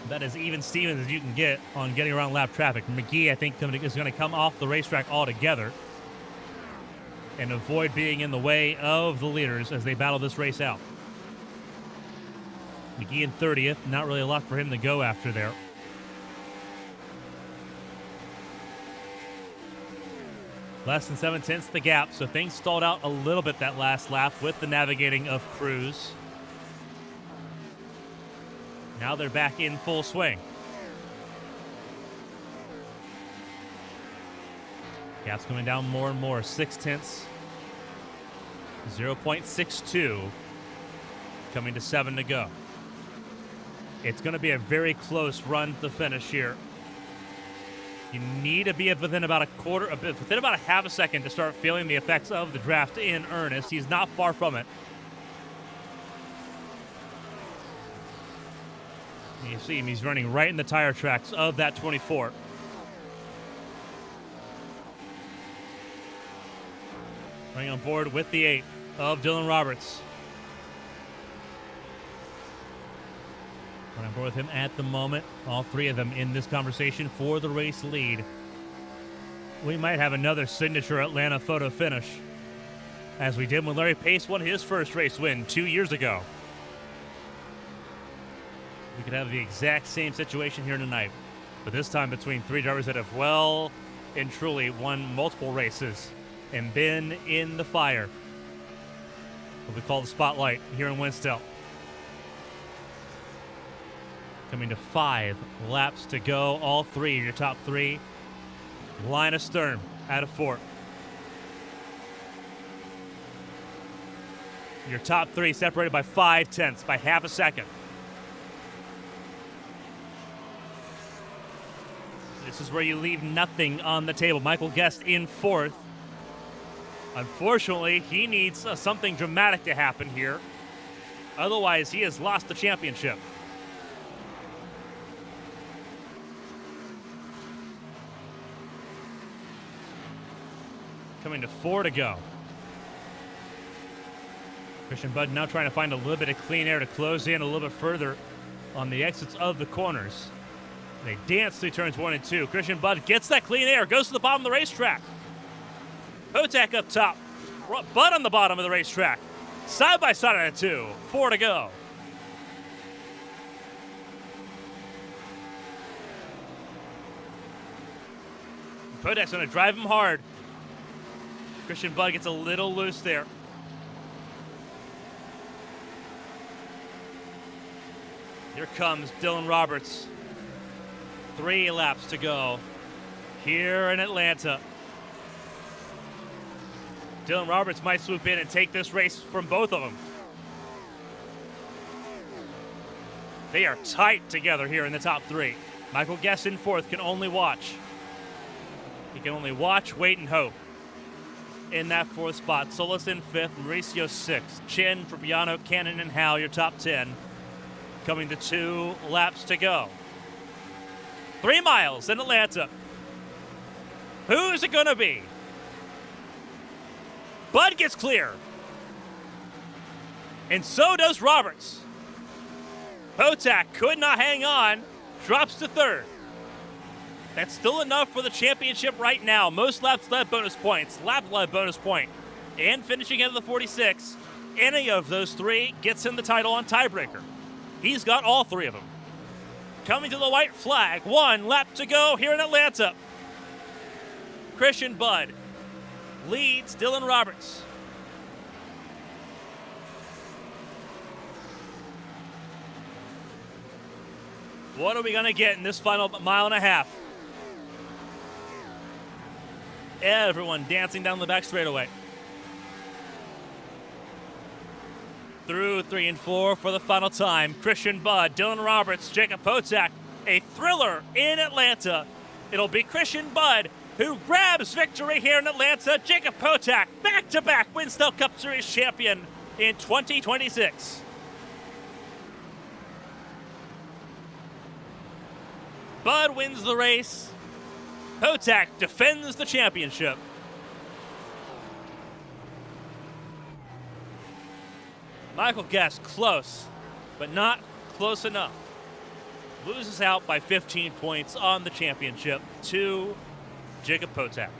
That is even Stevens as you can get on getting around lap traffic. McGee, I think, is going to come off the racetrack altogether and avoid being in the way of the leaders as they battle this race out. McGee in 30th. Not really a lot for him to go after there. Less than 7/10 the gap, so things stalled out a little bit that last lap with the navigating of Cruz. Now they're back in full swing. Gap's coming down more and more. 6/10. 0.62. Coming to 7 to go. It's going to be a very close run to finish here. You need to be within about within about a half a second to start feeling the effects of the draft in earnest. He's not far from it. You see him, he's running right in the tire tracks of that 24. Running on board with the 8 of Dylan Roberts. Running on board with him at the moment. All three of them in this conversation for the race lead. We might have another signature Atlanta photo finish, as we did when Larry Pace won his first race win 2 years ago. We could have the exact same situation here tonight, but this time between three drivers that have well and truly won multiple races and been in the fire. What we call the spotlight here in Winstel. Coming to 5 laps to go. All three, your top three. Line astern out of 4. Your top three separated by 5/10, by half a second. This is where you leave nothing on the table. Michael Guest in 4th. Unfortunately, he needs something dramatic to happen here. Otherwise, he has lost the championship. Coming to 4 to go. Christian Budd now trying to find a little bit of clean air to close in a little bit further on the exits of the corners. They dance through turns 1 and 2. Christian Budd gets that clean air, goes to the bottom of the racetrack. Potak up top, Budd on the bottom of the racetrack. Side by side on a 2, 4 to go. Potak's going to drive him hard. Christian Budd gets a little loose there. Here comes Dylan Roberts. 3 laps to go here in Atlanta. Dylan Roberts might swoop in and take this race from both of them. They are tight together here in the top 3. Michael Guest in 4th can only watch. He can only watch, wait, and hope. In that 4th spot, Solis in 5th, Mauricio 6th, Chin, Tropiano, Cannon, and Howe, your top 10. coming to 2 laps to go. 3 miles in Atlanta. Who's it going to be? Bud gets clear. And so does Roberts. Potak could not hang on, drops to 3rd. That's still enough for the championship right now. Most laps led bonus points, lap led bonus point, and finishing into the 46. Any of those 3 gets him the title on tiebreaker. He's got all 3 of them. Coming to the white flag, 1 lap to go here in Atlanta. Christian Bud leads Dylan Roberts. What are we going to get in this final mile and a half? Everyone dancing down the back straightaway. Through 3 and 4 for the final time. Christian Bud, Dylan Roberts, Jacob Potak. A thriller in Atlanta. It'll be Christian Bud who grabs victory here in Atlanta. Jacob Potak, back-to-back Winstel Cup Series champion in 2026. Bud wins the race. Potak defends the championship. Michael Guest close, but not close enough. Loses out by 15 points on the championship to Jacob Potak.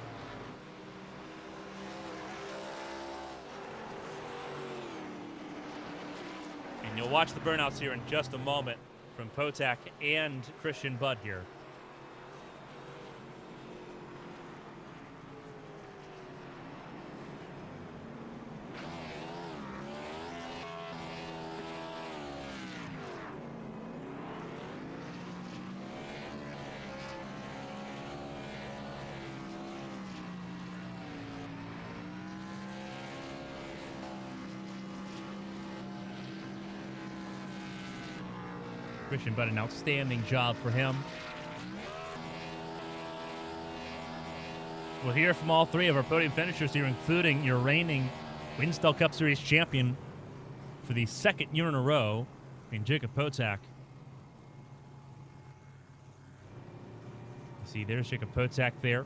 And you'll watch the burnouts here in just a moment from Potak and Christian Bud here. Christian Bud, an outstanding job for him. We'll hear from all 3 of our podium finishers here, including your reigning Winstel Cup Series champion for the 2nd year in a row, in Jacob Potak. See, there's Jacob Potak there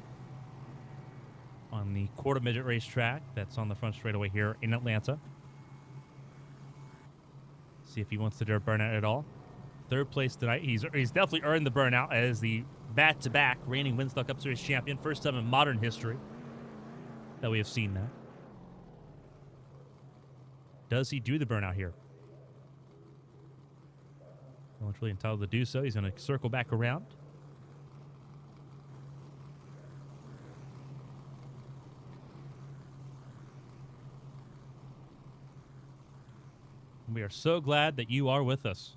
on the quarter midget racetrack that's on the front straightaway here in Atlanta. See if he wants to do a burnout at all. 3rd place tonight. He's definitely earned the burnout as the back-to-back reigning Winstel Cup Series champion. First time in modern history that we have seen that. Does he do the burnout here? No one's really entitled to do so. He's going to circle back around. We are so glad that you are with us.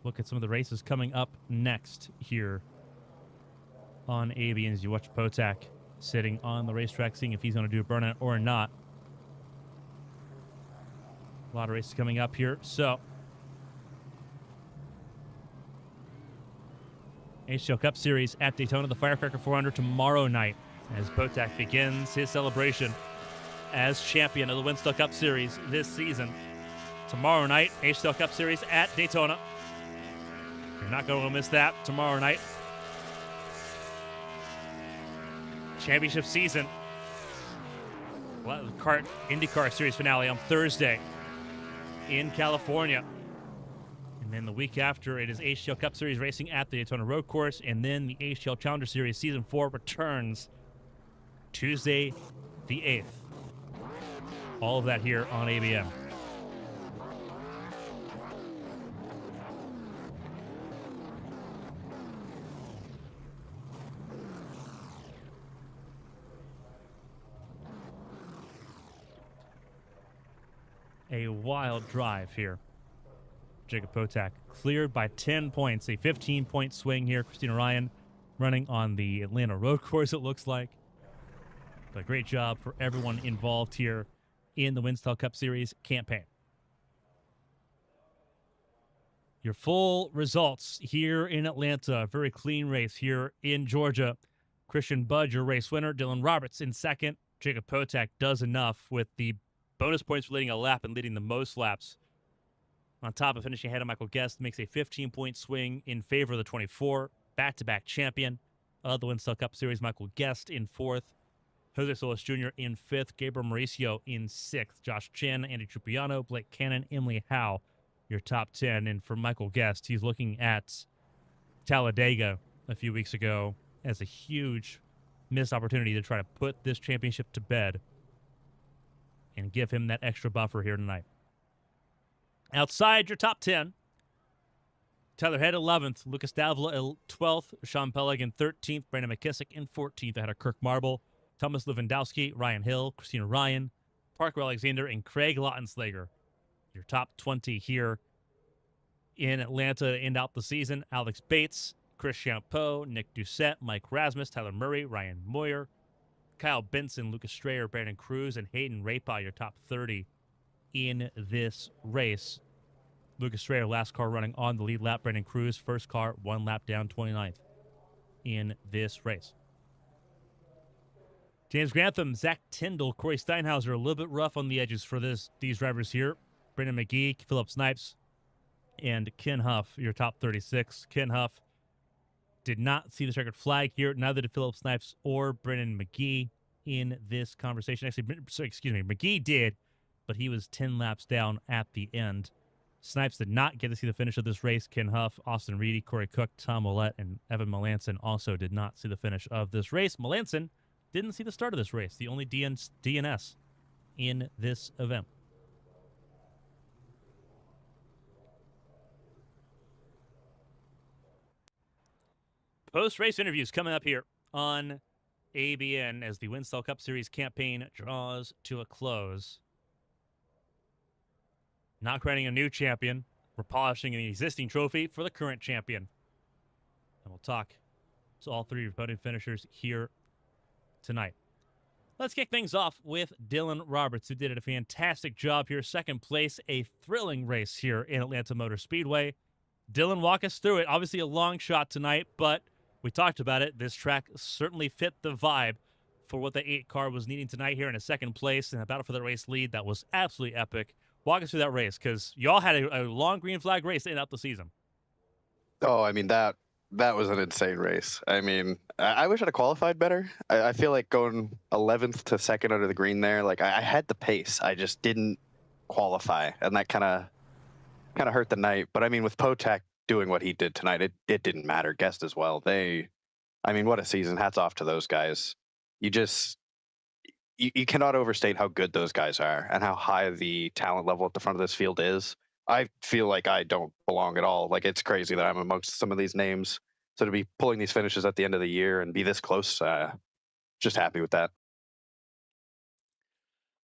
Look at some of the races coming up next here on ABN as you watch Potak sitting on the racetrack, seeing if he's going to do a burnout or not. A lot of races coming up here. So, HL Cup Series at Daytona, the Firecracker 400 tomorrow night as Potak begins his celebration as champion of the Winstel Cup Series this season. Tomorrow night, HL Cup Series at Daytona. You're not going to miss that tomorrow night. Championship season. IndyCar Series finale on Thursday in California. And then the week after, it is HL Cup Series racing at the Daytona Road Course. And then the HL Challenger Series Season 4 returns Tuesday the 8th. All of that here on ABM. A wild drive here. Jacob Potak cleared by 10 points. A 15-point swing here. Christina Ryan running on the Atlanta road course, it looks like. But a great job for everyone involved here in the Winstel Cup Series campaign. Your full results here in Atlanta. A very clean race here in Georgia. Christian Bud, your race winner. Dylan Roberts in second. Jacob Potak does enough with the Bonus points for leading a lap and leading the most laps. On top of finishing ahead of Michael Guest, makes a 15-point swing in favor of the 24. Back-to-back champion of the Winstel Cup Series, Michael Guest in 4th. Jose Solis Jr. in 5th. Gabriel Mauricio in 6th. Josh Chen, Andy Trupiano, Blake Cannon, Emily Howe, your top 10. And for Michael Guest, he's looking at Talladega a few weeks ago as a huge missed opportunity to try to put this championship to bed and give him that extra buffer here tonight. Outside your top 10, Tyler Head 11th, Lucas Davila 12th, Sean Pellig in 13th, Brandon McKissick in 14th ahead of Kirk Marble, Thomas Lewandowski, Ryan Hill, Christina Ryan, Parker Alexander, and Craig Lautenslager. Your top 20 here in Atlanta to end out the season. Alex Bates, Chris Champeau, Nick Doucette, Mike Rasmus, Tyler Murray, Ryan Moyer, Kyle Benson, Lucas Strayer, Brandon Cruz, and Hayden Rapa, your top 30 in this race. Lucas Strayer, last car running on the lead lap. Brandon Cruz, first car, 1 lap down, 29th in this race. James Grantham, Zach Tyndall, Corey Steinhauser, a little bit rough on the edges for these drivers here. Brendan McGee, Philip Snipes, and Ken Huff, your top 36. Ken Huff did not see the checkered flag here. Neither did Philip Snipes or Brendan McGee in this conversation. Actually, McGee did, but he was 10 laps down at the end. Snipes did not get to see the finish of this race. Ken Huff, Austin Reedy, Corey Cook, Tom Willett, and Evan Melanson also did not see the finish of this race. Melanson didn't see the start of this race, the only DNS in this event. Post-race interviews coming up here on ABN as the Winstel Cup Series campaign draws to a close. Not crowning a new champion. We're polishing an existing trophy for the current champion. And we'll talk to all three podium finishers here tonight. Let's kick things off with Dylan Roberts, who did a fantastic job here. Second place, a thrilling race here in Atlanta Motor Speedway. Dylan, walk us through it. Obviously a long shot tonight, but we talked about it. This track certainly fit the vibe for what the 8 car was needing tonight here in a second place and a battle for the race lead that was absolutely epic. Walk us through that race, because y'all had a long green flag race to end out the season. Oh, I mean, that was an insane race. I mean, I wish I'd have qualified better. I feel like going 11th to 2nd under the green there, like I had the pace. I just didn't qualify, and that kind of hurt the night. But I mean, with Potek doing what he did tonight, it didn't matter. Guest as well. I mean, what a season. Hats off to those guys. You cannot overstate how good those guys are and how high the talent level at the front of this field is. I feel like I don't belong at all. Like, it's crazy that I'm amongst some of these names. So to be pulling these finishes at the end of the year and be this close, just happy with that.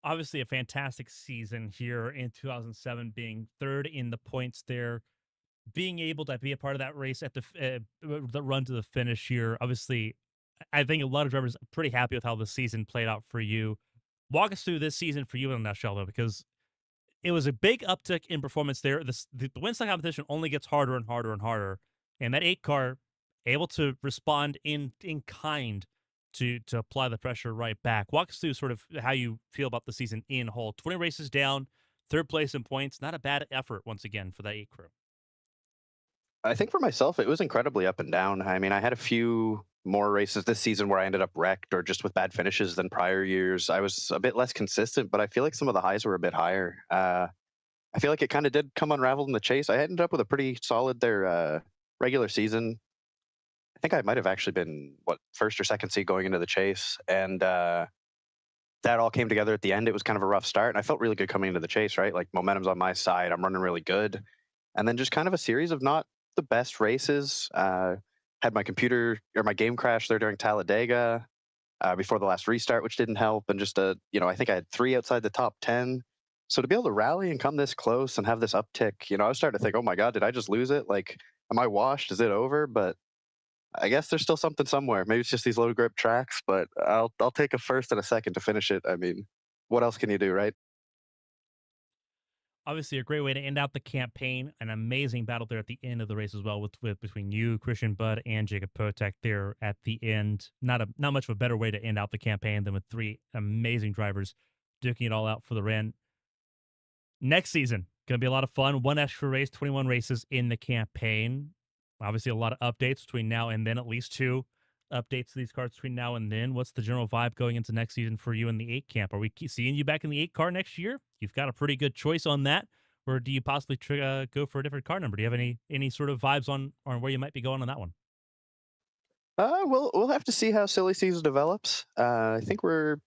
Obviously a fantastic season here in 2007, being third in the points there, being able to be a part of that race at the run to the finish here. Obviously, I think a lot of drivers are pretty happy with how the season played out for you. Walk us through this season for you in a nutshell, though, because it was a big uptick in performance there. The Winstel competition only gets harder and harder and harder, and that 8 car able to respond in kind to apply the pressure right back. Walk us through sort of how you feel about the season in whole. 20 races down, 3rd place in points. Not a bad effort once again for that 8 crew. I think for myself, it was incredibly up and down. I mean, I had a few more races this season where I ended up wrecked or just with bad finishes than prior years. I was a bit less consistent, but I feel like some of the highs were a bit higher. I feel like it kind of did come unraveled in the chase. I ended up with a pretty solid regular season. I think I might have actually been, 1st or 2nd seed going into the chase. And that all came together at the end. It was kind of a rough start, and I felt really good coming into the chase, right? Like, momentum's on my side. I'm running really good. And then just kind of a series of not the best races. Had my computer or my game crash there during Talladega before the last restart, which didn't help. And just I think I had 3 outside the top 10. So to be able to rally and come this close and have this uptick, I was starting to think, oh my God, did I just lose it? Like, am I washed? Is it over? But I guess there's still something somewhere. Maybe it's just these low grip tracks, but I'll take a 1st and a 2nd to finish it. I mean, what else can you do, right? Obviously, a great way to end out the campaign. An amazing battle there at the end of the race as well, with between you, Christian Budd, and Jacob Potek there at the end. Not much of a better way to end out the campaign than with 3 amazing drivers duking it all out for the win. Next season, going to be a lot of fun. One extra race, 21 races in the campaign. Obviously, a lot of updates between now and then, at least 2 updates to these cars between now and then. What's the general vibe going into next season for you in the 8 camp? Are we seeing you back in the 8 car next year? You've got a pretty good choice on that. Or do you possibly go for a different car number? Do you have any sort of vibes on where you might be going on that one? We'll have to see how silly season develops. I think we're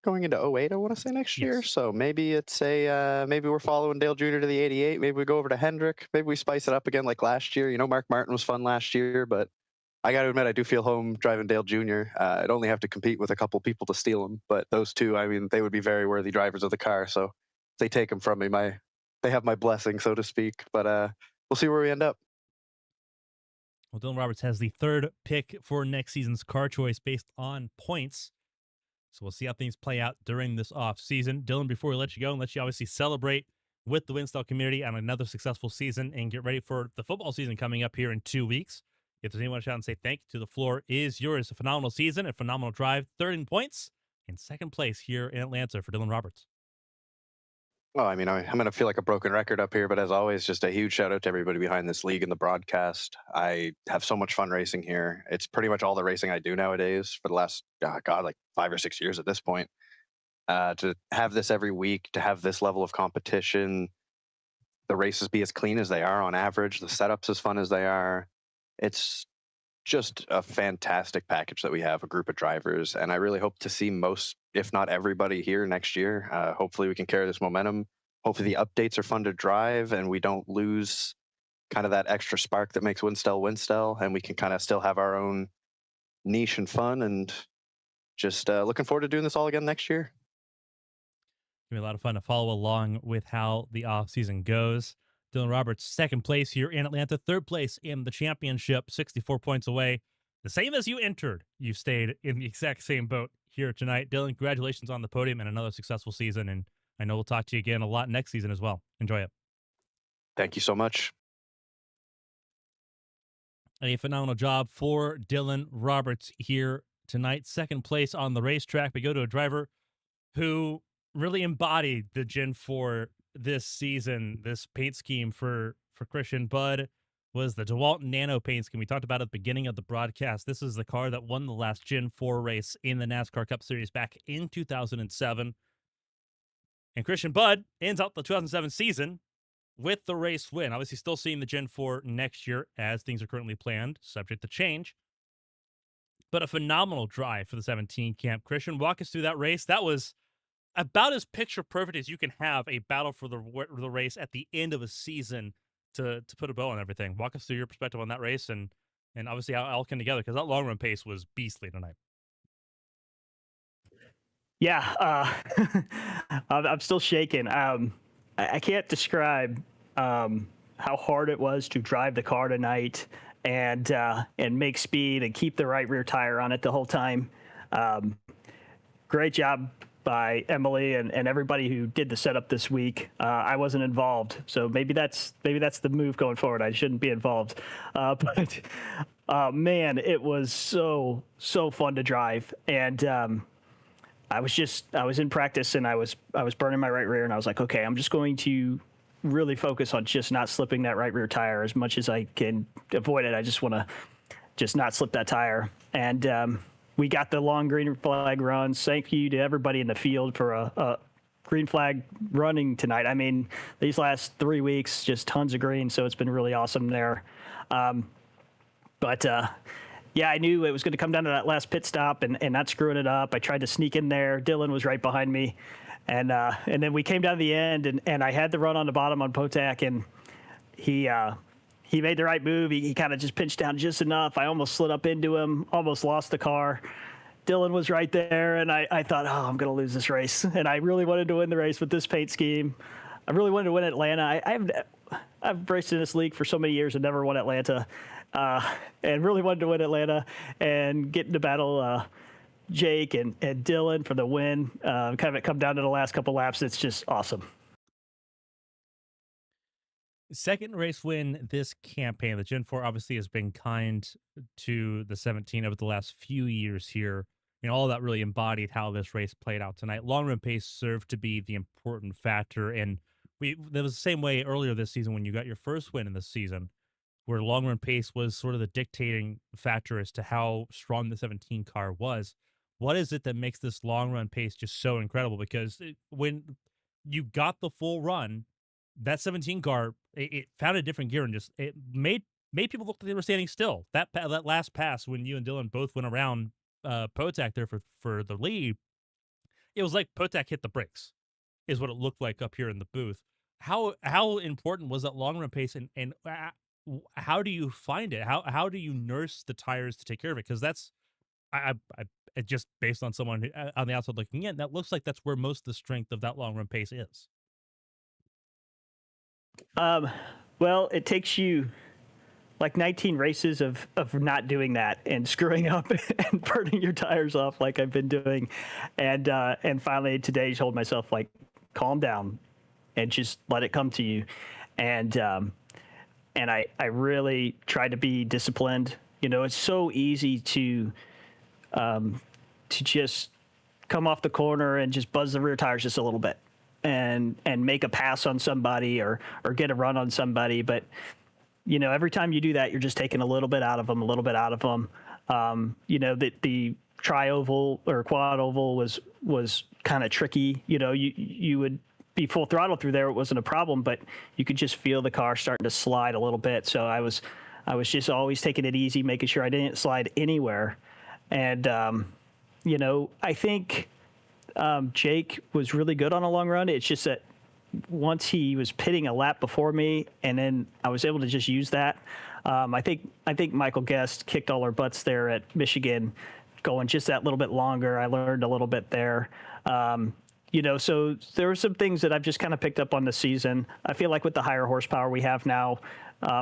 going into '08, I want to say next year. Yes. So maybe it's maybe we're following Dale Jr. to the '88. Maybe we go over to Hendrick. Maybe we spice it up again like last year. You know, Mark Martin was fun last year, but I got to admit, I do feel home driving Dale Jr. I'd only have to compete with a couple people to steal him, but those two, I mean, they would be very worthy drivers of the car. So if they take them from me, they have my blessing, so to speak. But we'll see where we end up. Well, Dylan Roberts has the 3rd pick for next season's car choice based on points. So we'll see how things play out during this off season. Dylan, before we let you go and let you obviously celebrate with the Winstel community on another successful season and get ready for the football season coming up here in 2 weeks. If there's anyone to shout and say thank you to, the floor is yours. A phenomenal season, a phenomenal drive, 3rd in points, in 2nd place here in Atlanta for Dylan Roberts. Well, I mean, I'm going to feel like a broken record up here, but as always, just a huge shout out to everybody behind this league and the broadcast. I have so much fun racing here. It's pretty much all the racing I do nowadays for the last, like 5 or 6 years at this point. To have this every week, to have this level of competition, the races be as clean as they are on average, the setups as fun as they are. It's just a fantastic package that we have, a group of drivers, and I really hope to see most, if not everybody, here next year. Hopefully we can carry this momentum. Hopefully the updates are fun to drive and we don't lose kind of that extra spark that makes Winstel, and we can kind of still have our own niche and fun, and just looking forward to doing this all again next year. It's going to be a lot of fun to follow along with how the offseason goes. Dylan Roberts, 2nd place here in Atlanta, 3rd place in the championship, 64 points away. The same as you entered. You stayed in the exact same boat here tonight. Dylan, congratulations on the podium and another successful season. And I know we'll talk to you again a lot next season as well. Enjoy it. Thank you so much. A phenomenal job for Dylan Roberts here tonight. 2nd place on the racetrack. We go to a driver who really embodied the Gen 4 this season. This paint scheme for Christian Budd was the DeWalt Nano paint scheme. We talked about it at the beginning of the broadcast. This is the car that won the last Gen 4 race in the NASCAR Cup Series back in 2007. And Christian Budd ends out the 2007 season with the race win. Obviously still seeing the Gen 4 next year as things are currently planned, subject to change. But a phenomenal drive for the 17 camp. Christian, walk us through that race. That was about as picture perfect as you can have a battle for the race at the end of a season to put a bow on everything. Walk us through your perspective on that race and obviously how it all came together, because that long run pace was beastly tonight. Yeah, I'm still shaking. I can't describe how hard it was to drive the car tonight and make speed and keep the right rear tire on it the whole time. Great job by Emily and everybody who did the setup this week. I wasn't involved, so maybe that's the move going forward. I shouldn't be involved, but man, it was so fun to drive. And I was in practice and I was burning my right rear, and I was like, okay, I'm just going to really focus on just not slipping that right rear tire as much as I can avoid it. I just want to just not slip that tire. And we got the long green flag runs. Thank you to everybody in the field for a green flag running tonight. I mean, these last 3 weeks, just tons of green, so it's been really awesome there. But yeah, I knew it was going to come down to that last pit stop and not screwing it up. I tried to sneak in there. Dylan was right behind me. And then we came down to the end, and I had the run on the bottom on Potak, and he made the right move. He kind of just pinched down just enough. I almost slid up into him, almost lost the car. Dylan was right there, and I thought, oh, I'm going to lose this race. And I really wanted to win the race with this paint scheme. I really wanted to win Atlanta. I've raced in this league for so many years and never won Atlanta, and really wanted to win Atlanta and get into battle Jake and Dylan for the win. Kind of come down to the last couple laps. It's just awesome. Second race win this campaign. The Gen 4 obviously has been kind to the 17 over the last few years here. And all that really embodied how this race played out tonight. Long run pace served to be the important factor. And That was the same way earlier this season when you got your first win in the season, where long run pace was sort of the dictating factor as to how strong the 17 car was. What is it that makes this long run pace just so incredible? Because when you got the full run, that 17 car, it found a different gear and just it made people look like they were standing still. That last pass when you and Dylan both went around Potak there for the lead, it was like Potak hit the brakes, is what it looked like up here in the booth. How important was that long run pace, and how do you find it? How do you nurse the tires to take care of it? Because that's just based on someone who, on the outside looking in, that looks like that's where most of the strength of that long run pace is. Well, it takes you like 19 races of not doing that and screwing up and burning your tires off like I've been doing, and finally today I told myself, like, calm down and just let it come to you, and I really tried to be disciplined. You know, it's so easy to just come off the corner and just buzz the rear tires just a little bit and make a pass on somebody or get a run on somebody, but you know, every time you do that, you're just taking a little bit out of them. You know, the tri-oval or quad oval was kind of tricky. You know, you would be full throttle through there. It wasn't a problem, but you could just feel the car starting to slide a little bit. So I was just always taking it easy, making sure I didn't slide anywhere. And, you know, I think Jake was really good on a long run. It's just that once he was pitting a lap before me, and then I was able to just use that. I think Michael Guest kicked all our butts there at Michigan, going just that little bit longer. I learned a little bit there. You know, so there were some things that I've just kind of picked up on this season. I feel like with the higher horsepower we have now,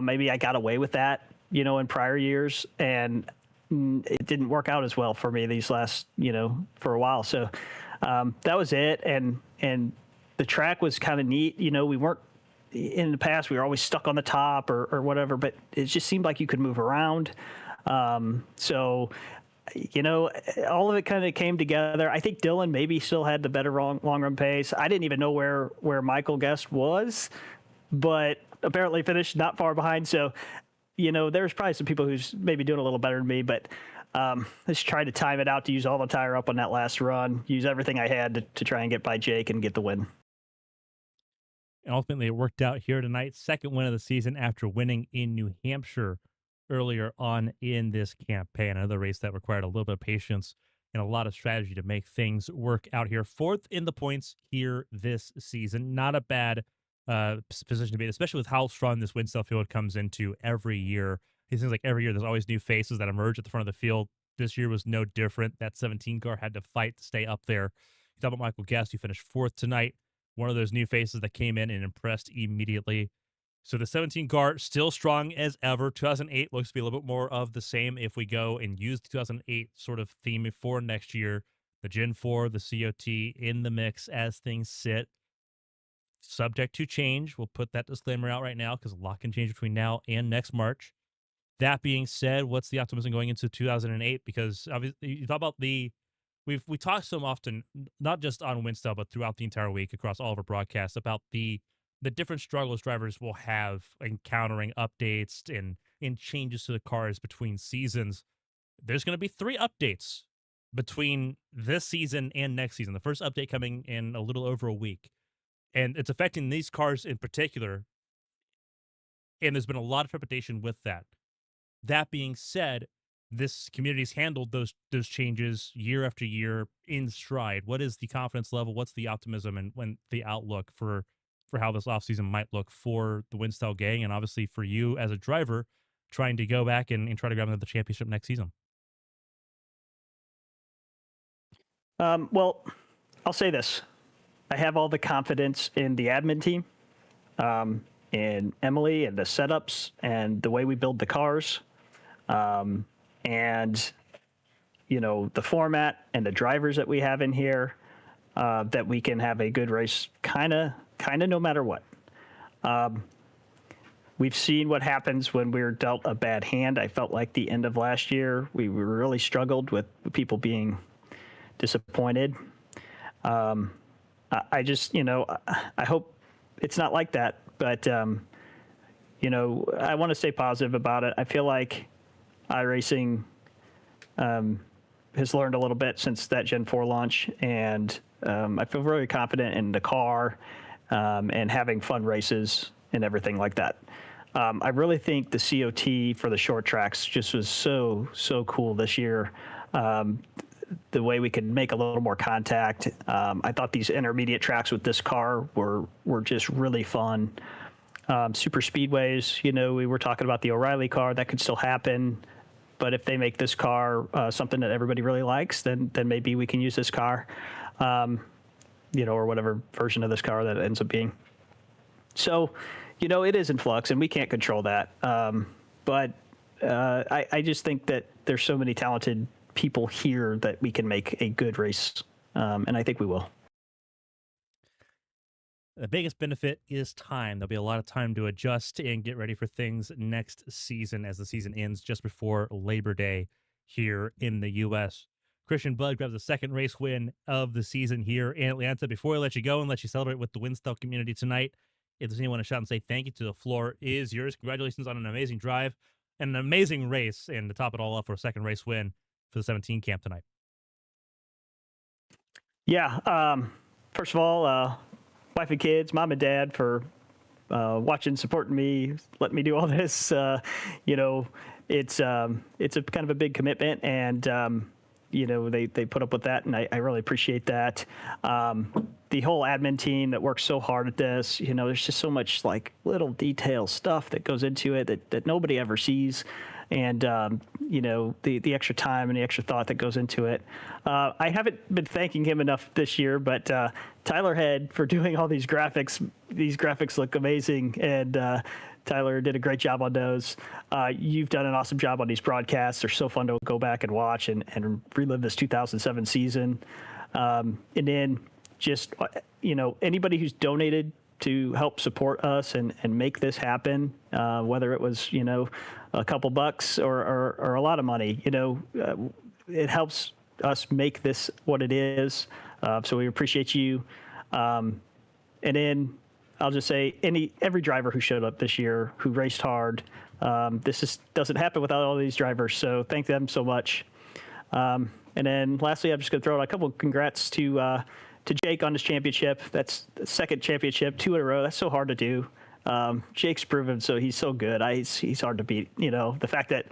maybe I got away with that, you know, in prior years, and it didn't work out as well for me these last, you know, for a while. So that was it. And the track was kind of neat. You know, we weren't in the past, we were always stuck on the top or whatever, but it just seemed like you could move around. So, you know, all of it kind of came together. I think Dylan maybe still had the better long run pace. I didn't even know where Michael Guest was, but apparently finished not far behind. So, you know, there's probably some people who's maybe doing a little better than me, but let's try to time it out to use all the tire up on that last run, use everything I had to try and get by Jake and get the win. And ultimately, it worked out here tonight. Second win of the season after winning in New Hampshire earlier on in this campaign. Another race that required a little bit of patience and a lot of strategy to make things work out here. Fourth in the points here this season. Not a bad position to be in, especially with how strong this Winstel field comes into every year. It seems like every year there's always new faces that emerge at the front of the field. This year was no different. That 17 car had to fight to stay up there. You talk about Michael Guest, who finished fourth tonight. One of those new faces that came in and impressed immediately. So the 17 car still strong as ever. 2008 looks to be a little bit more of the same if we go and use the 2008 sort of theme for next year. The Gen 4, the COT in the mix as things sit. Subject to change. We'll put that disclaimer out right now because a lot can change between now and next March. That being said, what's the optimism going into 2008? Because obviously you talk about we talk so often, not just on Winstel, but throughout the entire week across all of our broadcasts about the different struggles drivers will have encountering updates and changes to the cars between seasons. There's going to be 3 updates between this season and next season. The first update coming in a little over a week. And it's affecting these cars in particular. And there's been a lot of trepidation with that. That being said, this community's handled those changes year after year in stride. What is the confidence level? What's the optimism and when the outlook for how this offseason might look for the Winstel gang, and obviously for you as a driver trying to go back and try to grab another championship next season? Well, I'll say this. I have all the confidence in the admin team, in Emily and the setups and the way we build the cars. And, you know, the format and the drivers that we have in here, that we can have a good race kind of no matter what. We've seen what happens when we're dealt a bad hand. I felt like the end of last year, we really struggled with people being disappointed. I just, you know, I hope it's not like that. But you know, I want to stay positive about it. I feel like iRacing has learned a little bit since that Gen 4 launch, and I feel very confident in the car and having fun races and everything like that. I really think the COT for the short tracks just was so cool this year. The way we could make a little more contact. I thought these intermediate tracks with this car were just really fun. Super speedways, you know, we were talking about the O'Reilly car, that could still happen. But if they make this car something that everybody really likes, then maybe we can use this car, you know, or whatever version of this car that it ends up being. So, you know, it is in flux, and we can't control that. But I just think that there's so many talented people here that we can make a good race, and I think we will. The biggest benefit is time. There'll be a lot of time to adjust and get ready for things next season as the season ends just before Labor Day here in the U.S. Christian Budd grabs the second race win of the season here in Atlanta. Before I let you go and let you celebrate with the Winstel community tonight, if there's anyone to shout and say thank you to, the floor is yours. Congratulations on an amazing drive and an amazing race, and to top it all up for a second race win for the 17 camp tonight. Yeah. First of all, wife and kids, mom and dad for watching, supporting me, letting me do all this. You know, it's a kind of a big commitment, and you know, they put up with that, and I really appreciate that. The whole admin team that works so hard at this, you know, there's just so much like little detail stuff that goes into it that nobody ever sees. And, you know, the extra time and the extra thought that goes into it. I haven't been thanking him enough this year, but Tyler Head for doing all these graphics. These graphics look amazing, and Tyler did a great job on those. You've done an awesome job on these broadcasts. They're so fun to go back and watch and relive this 2007 season. And then just, you know, anybody who's donated to help support us and make this happen, whether it was, you know, a couple bucks or a lot of money, you know, it helps us make this what it is. So we appreciate you. And then I'll just say every driver who showed up this year, who raced hard, this doesn't happen without all these drivers. So thank them so much. And then lastly, I'm just going to throw out a couple of congrats to Jake on his championship. That's the second championship, 2 in a row. That's so hard to do. Jake's proven, so he's so good. He's hard to beat. You know, the fact that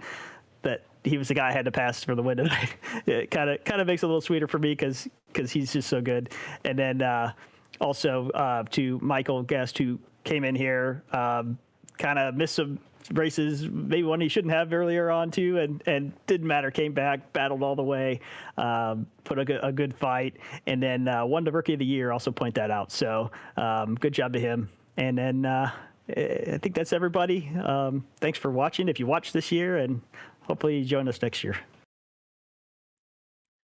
he was the guy I had to pass for the win tonight, it kind of makes it a little sweeter for me because he's just so good. And then also to Michael Guest, who came in here, kind of missed some races, maybe one he shouldn't have earlier on too, and didn't matter, came back, battled all the way, put a good fight, and then won the Rookie of the Year. Also point that out. So good job to him. And then I think that's everybody. Thanks for watching if you watched this year, and hopefully you join us next year.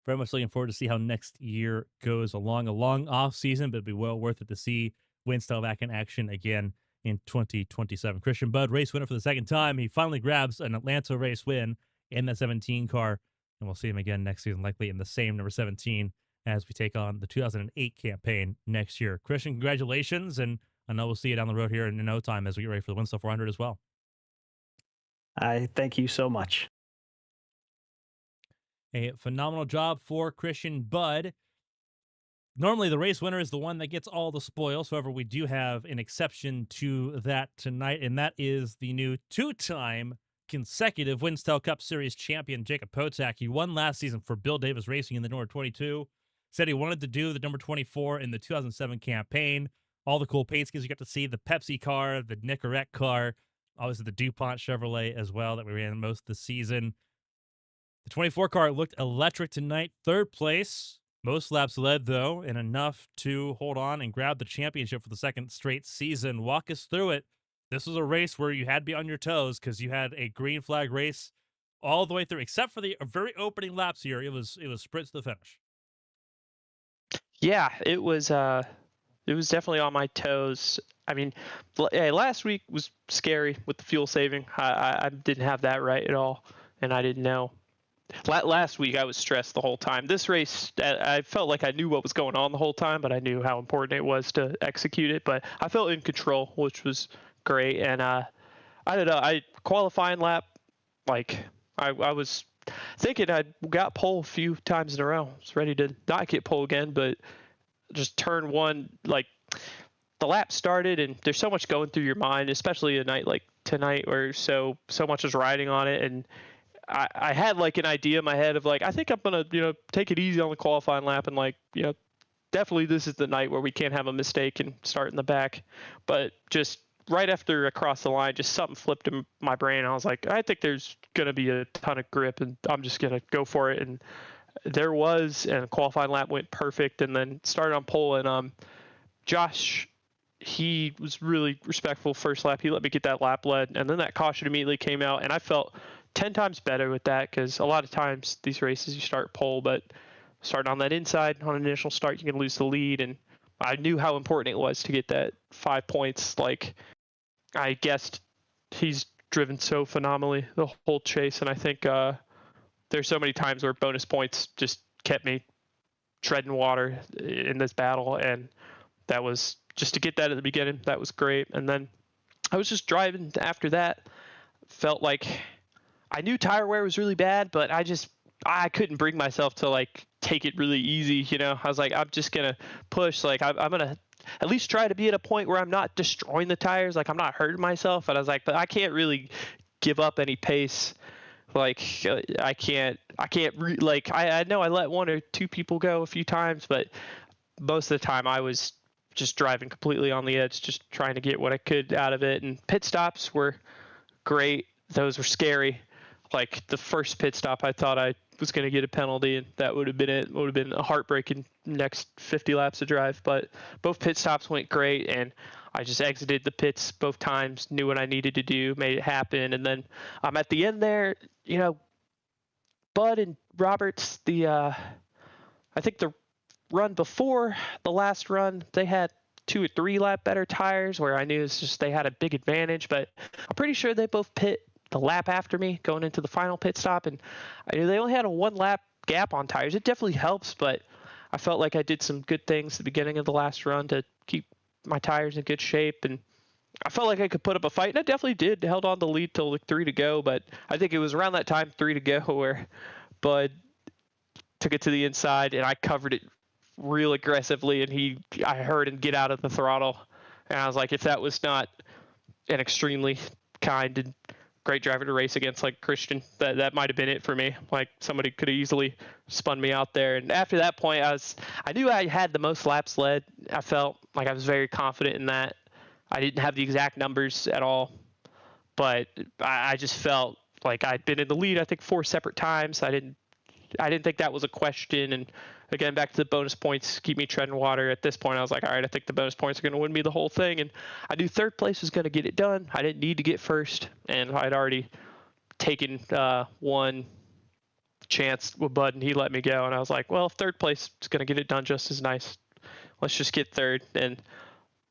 Very much looking forward to see how next year goes along. A long off season, but it'd be well worth it to see Winstel back in action again in 2027. Christian Budd, race winner for the second time. He finally grabs an Atlanta race win in the 17 car, and we'll see him again next season, likely in the same number 17 as we take on the 2008 campaign next year. Christian, congratulations, and I know we'll see you down the road here in no time as we get ready for the Winstel 400 as well. I thank you so much. A phenomenal job for Christian Budd. Normally, the race winner is the one that gets all the spoils. However, we do have an exception to that tonight, and that is the new 2-time consecutive Winstel Cup Series champion, Jacob Potak. He won last season for Bill Davis Racing in the number 22. Said he wanted to do the number 24 in the 2007 campaign. All the cool paint schemes you got to see, the Pepsi car, the Nicorette car, obviously the DuPont Chevrolet as well that we ran most of the season. The 24 car looked electric tonight. Third place. Most laps led, though, and enough to hold on and grab the championship for the second straight season. Walk us through it. This was a race where you had to be on your toes because you had a green flag race all the way through, except for the very opening laps here. It was sprint to the finish. Yeah, it was definitely on my toes. I mean, last week was scary with the fuel saving. I didn't have that right at all, and I didn't know last week I was stressed the whole time. This race, I felt like I knew what was going on the whole time, but I knew how important it was to execute it. But I felt in control, which was great. And I don't know, qualifying lap, like I was thinking I got pole a few times in a row. I was ready to not get pole again, but just turn one, like the lap started and there's so much going through your mind, especially a night like tonight where so much is riding on it. And I had like an idea in my head of like, I think I'm going to, take it easy on the qualifying lap. And like, definitely this is the night where we can't have a mistake and start in the back. But just right after across the line, just something flipped in my brain. I was like, I think there's going to be a ton of grip and I'm just going to go for it. And there was, and the qualifying lap went perfect and then started on pole. And Josh, he was really respectful first lap. He let me get that lap lead. And then that caution immediately came out. And I felt 10 times better with that because a lot of times these races you start pole, but starting on that inside on an initial start, you can lose the lead. And I knew how important it was to get that 5 points. Like, I guessed he's driven so phenomenally the whole chase. And I think there's so many times where bonus points just kept me treading water in this battle. And that was just to get that at the beginning. That was great. And then I was just driving after that. Felt like I knew tire wear was really bad, but I couldn't bring myself to like take it really easy. I was like, I'm just going to push. Like I'm going to at least try to be at a point where I'm not destroying the tires. Like I'm not hurting myself. And I was like, but I can't really give up any pace. Like I can't I know I let one or two people go a few times, but most of the time I was just driving completely on the edge, just trying to get what I could out of it. And pit stops were great. Those were scary. Like the first pit stop, I thought I was going to get a penalty, and that would have been it. Would have been a heartbreaking next 50 laps of drive. But both pit stops went great, and I just exited the pits both times, knew what I needed to do, made it happen. And then at the end there, Bud and Roberts, I think the run before the last run, they had 2 or 3 lap better tires where I knew it's just they had a big advantage. But I'm pretty sure they both pit the lap after me going into the final pit stop, and I knew they only had a 1 lap gap on tires. It definitely helps, but I felt like I did some good things at the beginning of the last run to keep my tires in good shape, and I felt like I could put up a fight, and I definitely did. Held on the lead till like 3 to go, but I think it was around that time, 3 to go, where Bud took it to the inside, and I covered it real aggressively, and I heard him get out of the throttle, and I was like, if that was not an extremely kind and great driver to race against like Christian, that might have been it for me. Like somebody could have easily spun me out there. And after that point, I knew I had the most laps led. I felt like I was very confident in that. I didn't have the exact numbers at all, but I just felt like I'd been in the lead, I think 4 separate times. I didn't think that was a question. And again, back to the bonus points, keep me treading water. At this point, I was like, all right, I think the bonus points are going to win me the whole thing. And I knew 3rd place was going to get it done. I didn't need to get 1st. And I'd already taken one chance with Bud, and he let me go. And I was like, well, if 3rd place is going to get it done just as nice, let's just get 3rd and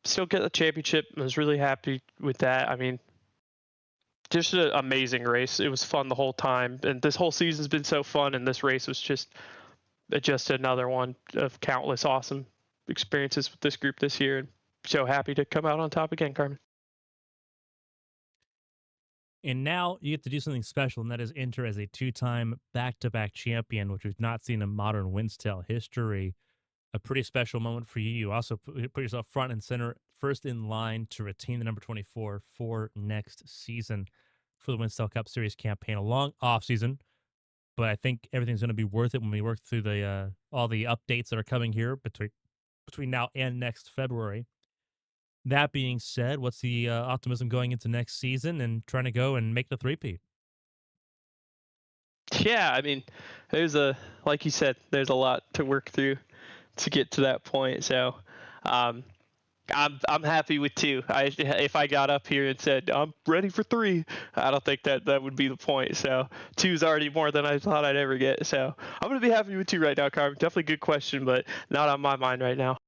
still get the championship. I was really happy with that. I mean, just an amazing race. It was fun the whole time. And this whole season's been so fun, and this race was just another one of countless awesome experiences with this group this year, and so happy to come out on top again, Carmen. And now you get to do something special, and that is enter as a 2-time back-to-back champion, which we've not seen in modern Winstel history. A pretty special moment for you. You also put yourself front and center, first in line to retain the number 24 for next season for the Winstel Cup Series campaign. A long off season, but I think everything's going to be worth it when we work through the all the updates that are coming here between now and next February. That being said, what's the optimism going into next season and trying to go and make the 3-peat? Yeah, I mean, like you said, there's a lot to work through to get to that point. So I'm happy with 2. If I got up here and said I'm ready for 3, I don't think that would be the point. So 2 is already more than I thought I'd ever get. So I'm gonna be happy with 2 right now, Carmen. Definitely a good question, but not on my mind right now.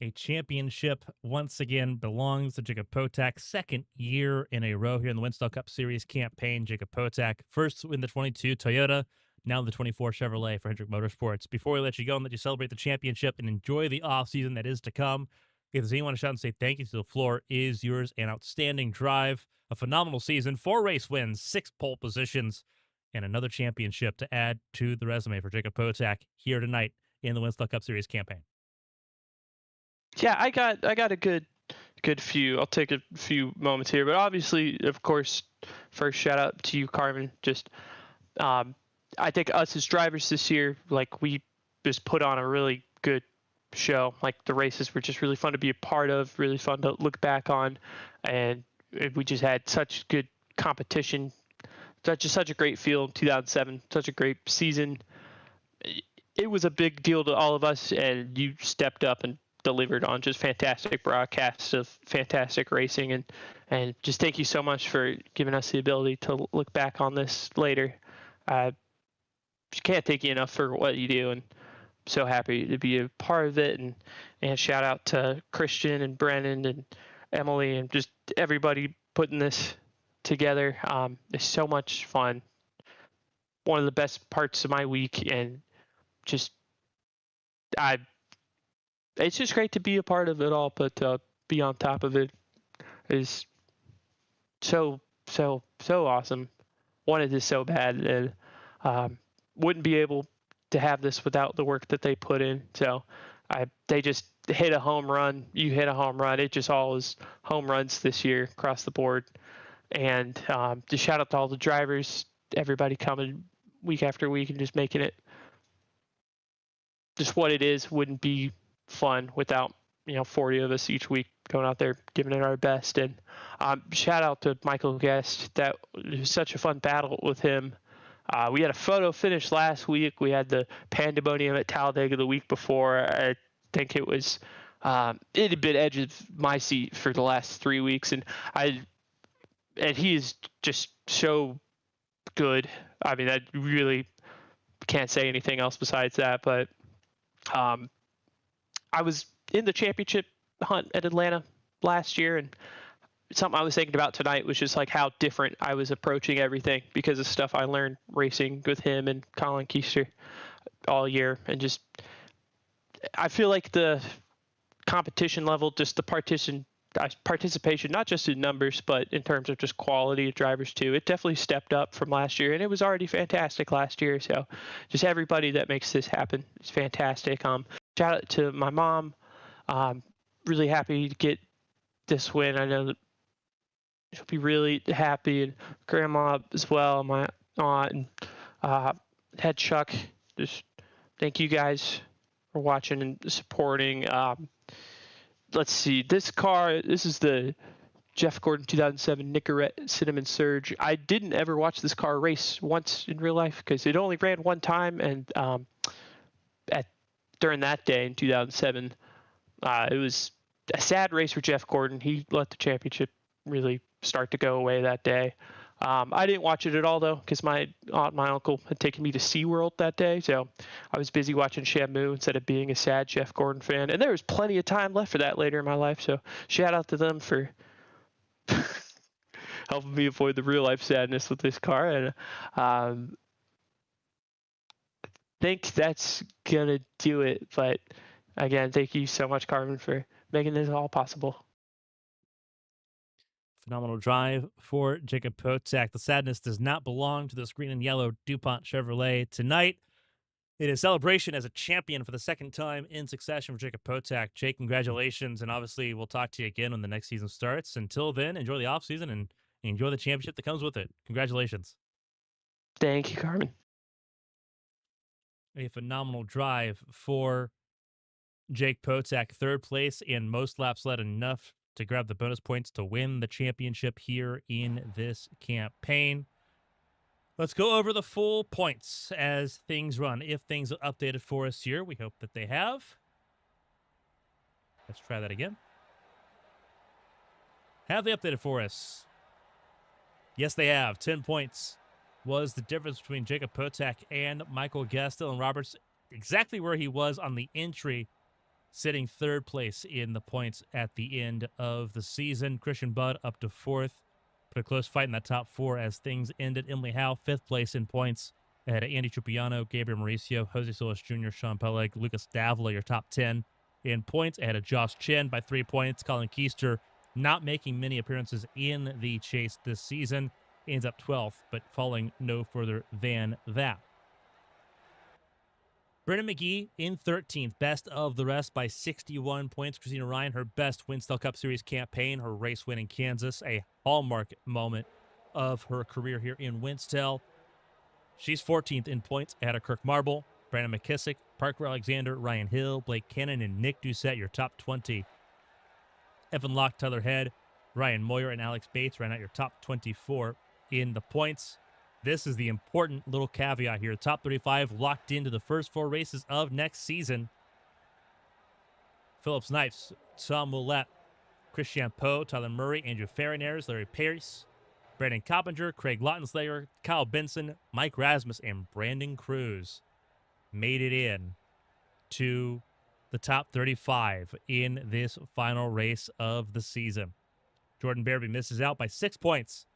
A championship once again belongs to Jacob Potak. Second year in a row here in the Winstel Cup Series campaign. Jacob Potak first in the 22 Toyota, now the 24 Chevrolet for Hendrick Motorsports. Before we let you go and let you celebrate the championship and enjoy the offseason that is to come, if there's anyone to shout and say thank you to, the floor is yours. An outstanding drive, a phenomenal season, 4 race wins, 6 pole positions, and another championship to add to the resume for Jacob Potak here tonight in the Winstel Cup Series campaign. Yeah, I got a good few. I'll take a few moments here, but obviously, of course, first shout out to you, Carmen. Just, I think us as drivers this year, like, we just put on a really good show. Like, the races were just really fun to be a part of, really fun to look back on, and we just had such good competition. Such a great field in 2007. Such a great season. It was a big deal to all of us, and you stepped up and delivered on just fantastic broadcasts of fantastic racing, and just thank you so much for giving us the ability to look back on this later. Can't thank you enough for what you do, and I'm so happy to be a part of it. And shout out to Christian and Brennan and Emily and just everybody putting this together. It's so much fun. One of the best parts of my week, and just it's just great to be a part of it all, but be on top of it is so awesome. Wanted this so bad, and wouldn't be able to have this without the work that they put in. So they just hit a home run. You hit a home run. It just all is home runs this year across the board. And just shout out to all the drivers, everybody coming week after week and just making it just what it is. Wouldn't be fun without 40 of us each week going out there giving it our best. And shout out to Michael Guest. That was such a fun battle with him. We had a photo finish last week. We had the pandemonium at Talladega the week before. I think it was it had been edge of my seat for the last 3 weeks, and he is just so good. I mean, I really can't say anything else besides that, but I was in the championship hunt at Atlanta last year, and something I was thinking about tonight was just like how different I was approaching everything because of stuff I learned racing with him and Colin Keister all year. And just, I feel like the competition level, just the participation, not just in numbers, but in terms of just quality of drivers too, it definitely stepped up from last year, and it was already fantastic last year. So just everybody that makes this happen is fantastic. Shout out to my mom. Really happy to get this win. I know that she'll be really happy, and grandma as well, my aunt, and head Chuck. Just thank you guys for watching and supporting. Let's see, this is the Jeff Gordon 2007 Nicorette Cinnamon Surge. I didn't ever watch this car race once in real life because it only ran one time, and during that day in 2007, it was a sad race for Jeff Gordon. He let the championship really start to go away that day. I didn't watch it at all, though, because my aunt and my uncle had taken me to SeaWorld that day, so I was busy watching Shamu instead of being a sad Jeff Gordon fan. And there was plenty of time left for that later in my life, so shout out to them for helping me avoid the real-life sadness with this car. And I think that's going to do it. But, again, thank you so much, Carmen, for making this all possible. Phenomenal drive for Jacob Potak. The sadness does not belong to this green and yellow DuPont Chevrolet tonight. It is celebration as a champion for the second time in succession for Jacob Potak. Jake, congratulations, and obviously we'll talk to you again when the next season starts. Until then, enjoy the offseason and enjoy the championship that comes with it. Congratulations. Thank you, Carmen. A phenomenal drive for Jake Potak. Third place and most laps led, enough to grab the bonus points to win the championship here in this campaign. Let's go over the full points as things run. If things are updated for us here, we hope that they have. Let's try that again. Have they updated for us? Yes, they have. 10 points was the difference between Jacob Potak and Michael Guest. Dylan Roberts exactly where he was on the entry sitting third place in the points at the end of the season. Christian Budd up to fourth. But a close fight in that top four as things ended. Emily Howe, fifth place in points. Ahead of Andy Trupiano, Gabriel Mauricio, Jose Solis Jr., Sean Peleg, Lucas Davila, your top 10 in points. Ahead of Josh Chen by 3 points. Colin Keister not making many appearances in the chase this season. Ends up 12th, but falling no further than that. Brennan McGee in 13th, best of the rest by 61 points. Christina Ryan, her best Winstel Cup Series campaign, her race win in Kansas, a hallmark moment of her career here in Winstel. She's 14th in points ahead of Kirk Marble, Brandon McKissick, Parker Alexander, Ryan Hill, Blake Cannon, and Nick Doucette, your top 20. Evan Locke, Tyler Head, Ryan Moyer, and Alex Bates ran out your top 24 in the points. This is the important little caveat here. Top 35 locked into the first 4 races of next season. Philip Snipes, Tom Millette, Christian Poe, Tyler Murray, Andrew Farinares, Larry Pierce, Brandon Coppinger, Craig Lautenslayer, Kyle Benson, Mike Rasmus, and Brandon Cruz made it in to the top 35 in this final race of the season. Jordan Bearby misses out by 6 points.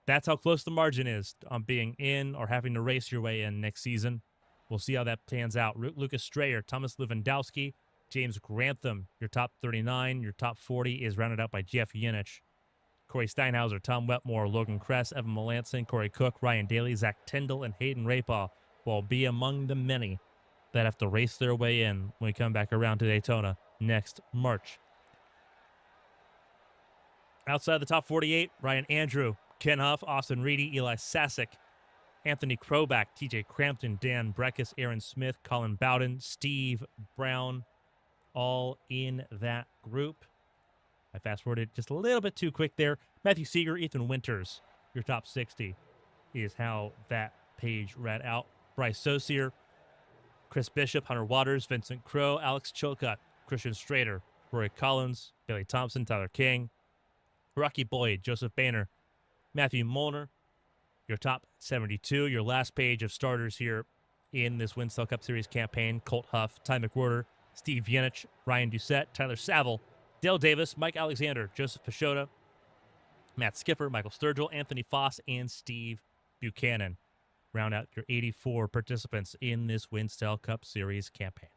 That's how close the margin is on being in or having to race your way in next season. We'll see how that pans out. Lucas Strayer, Thomas Lewandowski, James Grantham, your top 39. Your top 40 is rounded out by Jeff Yinich. Corey Steinhauser, Tom Wetmore, Logan Kress, Evan Melanson, Corey Cook, Ryan Daly, Zach Tyndall, and Hayden Rapaw will be among the many that have to race their way in when we come back around to Daytona next March. Outside the top 48, Ryan Andrew, Ken Huff, Austin Reedy, Eli Sasek, Anthony Kroback, TJ Crampton, Dan Breckus, Aaron Smith, Colin Bowden, Steve Brown, all in that group. I fast-forwarded just a little bit too quick there. Matthew Seeger, Ethan Winters, your top 60 is how that page read out. Bryce Saucier, Chris Bishop, Hunter Waters, Vincent Crowe, Alex Chilcott, Christian Strader, Roy Collins, Billy Thompson, Tyler King, Rocky Boyd, Joseph Boehner, Matthew Molnar, your top 72. Your last page of starters here in this Winstel Cup Series campaign. Colt Huff, Ty McWhorter, Steve Yinich, Ryan Doucette, Tyler Saville, Dale Davis, Mike Alexander, Joseph Pashota, Matt Skipper, Michael Sturgill, Anthony Foss, and Steve Buchanan. Round out your 84 participants in this Winstel Cup Series campaign.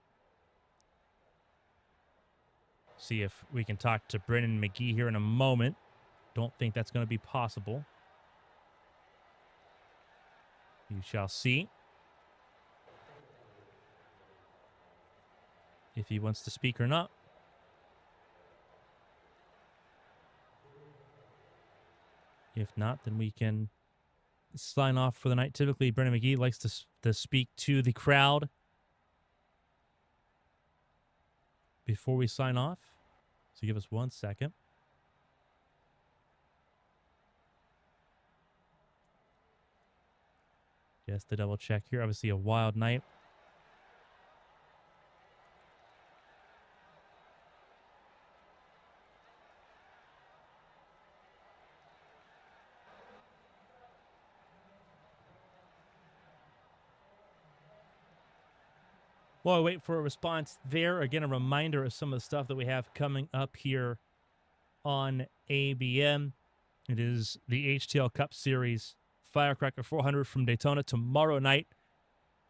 See if we can talk to Brennan McGee here in a moment. Don't think that's going to be possible. You shall see if he wants to speak or not. If not, then we can sign off for the night. Typically, Brennan McGee likes to speak to the crowd before we sign off. So give us 1 second. Just to double check here. Obviously a wild night. While I wait for a response there, again, a reminder of some of the stuff that we have coming up here on ABM. It is the HTL Cup Series Firecracker 400 from Daytona tomorrow night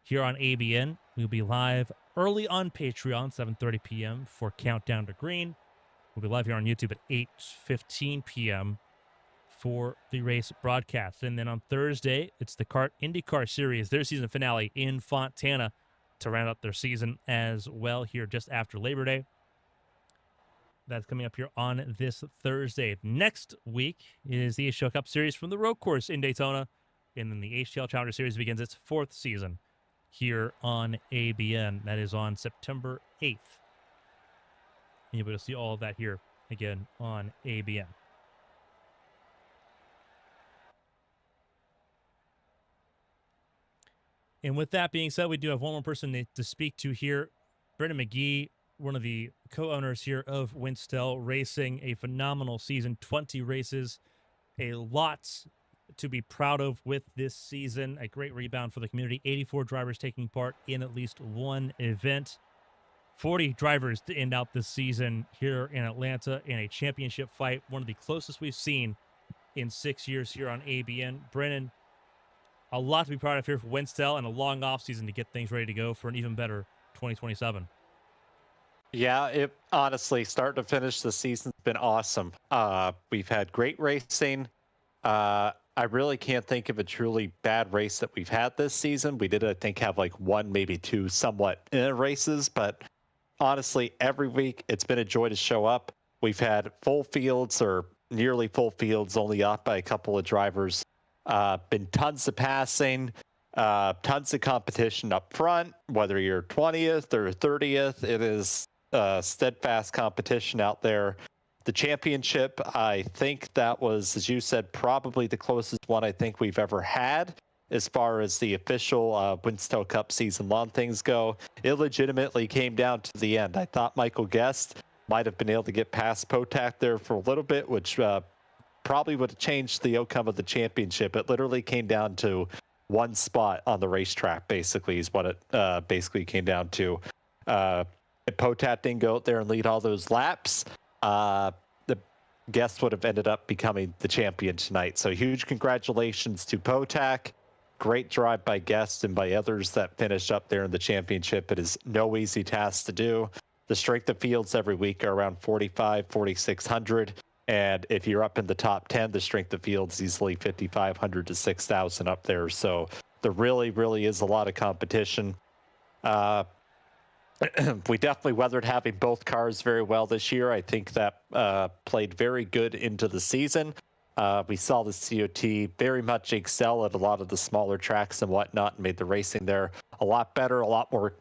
here on ABN. We'll be live early on Patreon, 7:30 p.m. for Countdown to Green. We'll be live here on YouTube at 8:15 p.m. for the race broadcast. And then on Thursday, it's the IndyCar Series, their season finale in Fontana, to round up their season as well here just after Labor Day. That's coming up here on this Thursday. Next week is the HTL Cup Series from the road course in Daytona. And then the HTL Challenger Series begins its 4th season here on ABN. That is on September 8th. And you'll be able to see all of that here again on ABN. And with that being said, we do have one more person to speak to here. Brennan McGee, one of the co-owners here of Winstel Racing, a phenomenal season, 20 races, a lot to be proud of with this season, a great rebound for the community, 84 drivers taking part in at least one event. 40 drivers to end out this season here in Atlanta in a championship fight, one of the closest we've seen in 6 years here on ABN. Brennan, a lot to be proud of here for Winstel, and a long offseason to get things ready to go for an even better 2027. Yeah, it honestly, start to finish, the season's been awesome. We've had great racing. I really can't think of a truly bad race that we've had this season. We did, I think, have like one, maybe two somewhat races, but honestly, every week it's been a joy to show up. We've had full fields or nearly full fields, only off by a couple of drivers. Been tons of passing, tons of competition up front, whether you're 20th or 30th. It is steadfast competition out there. The championship, I think that was, as you said, probably the closest one I think we've ever had as far as the official Winstel Cup season-long things go. It legitimately came down to the end. I thought Michael Guest might have been able to get past Potak there for a little bit, which probably would have changed the outcome of the championship. It literally came down to one spot on the racetrack, basically, is what it basically came down to. If Potak didn't go out there and lead all those laps, the Guest would have ended up becoming the champion tonight. So huge congratulations to Potak. Great drive by Guest and by others that finished up there in the championship. It is no easy task to do. The strength of fields every week are around 4,600. And if you're up in the top 10, the strength of fields easily 5,500 to 6,000 up there. So there really, really is a lot of competition. We definitely weathered having both cars very well this year. I think that played very good into the season. We saw the COT very much excel at a lot of the smaller tracks and whatnot, and made the racing there a lot better, a lot more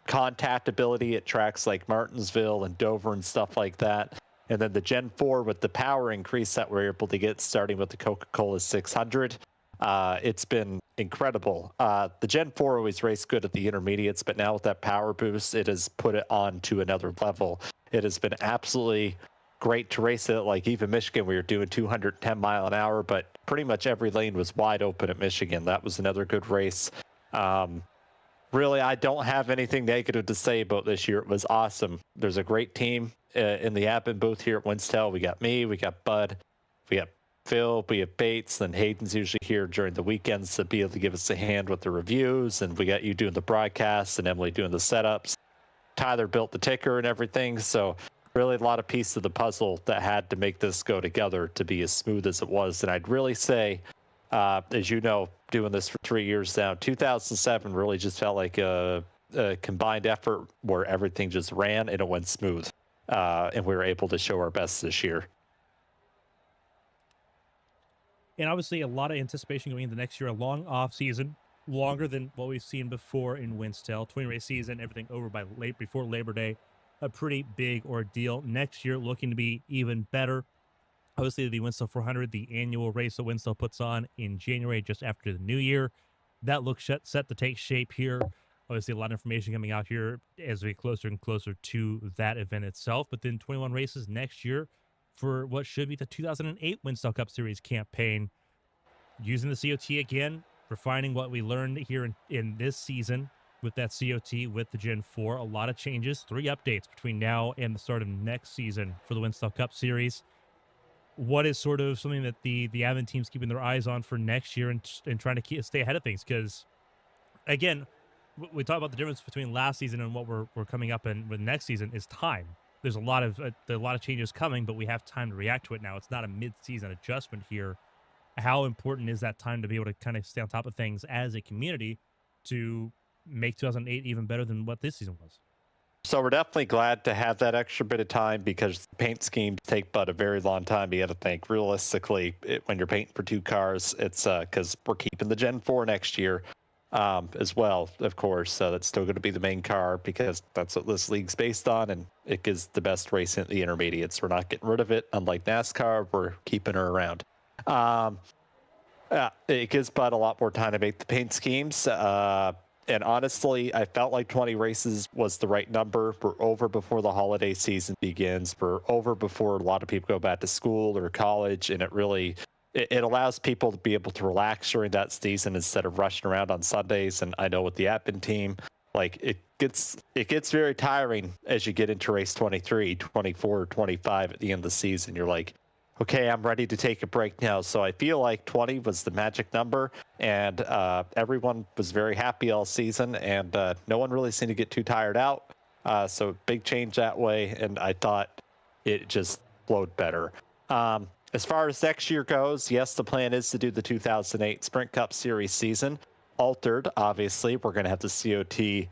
contact ability at tracks like Martinsville and Dover and stuff like that. And then the Gen 4 with the power increase that we're able to get starting with the Coca-Cola 600. It's been incredible. The Gen 4 always raced good at the intermediates, but now with that power boost, it has put it on to another level. It has been absolutely great to race it. Like even Michigan, we were doing 210 mile an hour, but pretty much every lane was wide open at Michigan. That was another good race. Really, I don't have anything negative to say about this year. It was awesome. There's a great team in the admin booth here at Winstel. We got me, we got Bud, we got Phil, we have Bates, and Hayden's usually here during the weekends to be able to give us a hand with the reviews, and we got you doing the broadcasts and Emily doing the setups. Tyler built the ticker and everything, so really a lot of pieces of the puzzle that had to make this go together to be as smooth as it was. And I'd really say, as you know, doing this for 3 years now, 2007 really just felt like a combined effort where everything just ran and it went smooth, and we were able to show our best this year. And obviously a lot of anticipation going into next year, a long off season, longer than what we've seen before in Winstel. 20 race season, everything over by before Labor Day, a pretty big ordeal. Next year looking to be even better. Obviously the Winstel 400, the annual race that Winstel puts on in January just after the new year. That looks set to take shape here. Obviously a lot of information coming out here as we get closer and closer to that event itself. But then 21 races next year for what should be the 2008 Winstel Cup Series campaign. Using the COT again, refining what we learned here in this season with that COT, with the Gen 4. A lot of changes, 3 updates between now and the start of next season for the Winstel Cup Series. What is sort of something that the admin team's keeping their eyes on for next year and trying to stay ahead of things? Because, again, we talk about the difference between last season and what we're coming up in with next season is time. There's a lot of changes coming, but we have time to react to it now. It's not a mid-season adjustment here. How important is that time to be able to kind of stay on top of things as a community to make 2008 even better than what this season was? So we're definitely glad to have that extra bit of time, because paint schemes take but a very long time. You got to think realistically when you're painting for 2 cars. It's because we're keeping the Gen 4 next year as well, of course. That's still going to be the main car because that's what this league's based on, and it gives the best racing at the intermediates. We're not getting rid of it. Unlike NASCAR, we're keeping her around. It gives Bud a lot more time to make the paint schemes. And honestly, I felt like 20 races was the right number. We're over before the holiday season begins. We're over before a lot of people go back to school or college, and it allows people to be able to relax during that season instead of rushing around on Sundays. And I know with the admin team, Like it gets very tiring as you get into race 23, 24, 25 at the end of the season. You're like, okay, I'm ready to take a break now. So I feel like 20 was the magic number, and everyone was very happy all season, and no one really seemed to get too tired out. So big change that way, and I thought it just flowed better. As far as next year goes, yes, the plan is to do the 2008 Sprint Cup Series season. Altered, obviously. We're going to have the COT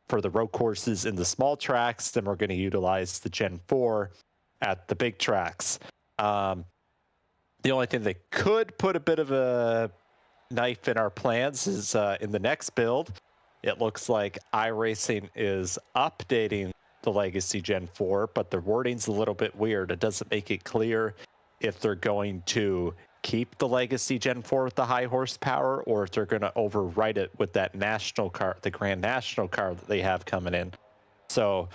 for the road courses in the small tracks, then we're going to utilize the Gen 4 at the big tracks. The only thing that could put a bit of a knife in our plans is in the next build. It looks like iRacing is updating the Legacy Gen 4, but the wording's a little bit weird. It doesn't make it clear if they're going to keep the Legacy Gen 4 with the high horsepower, or if they're going to overwrite it with that national car, the Grand National car that they have coming in. So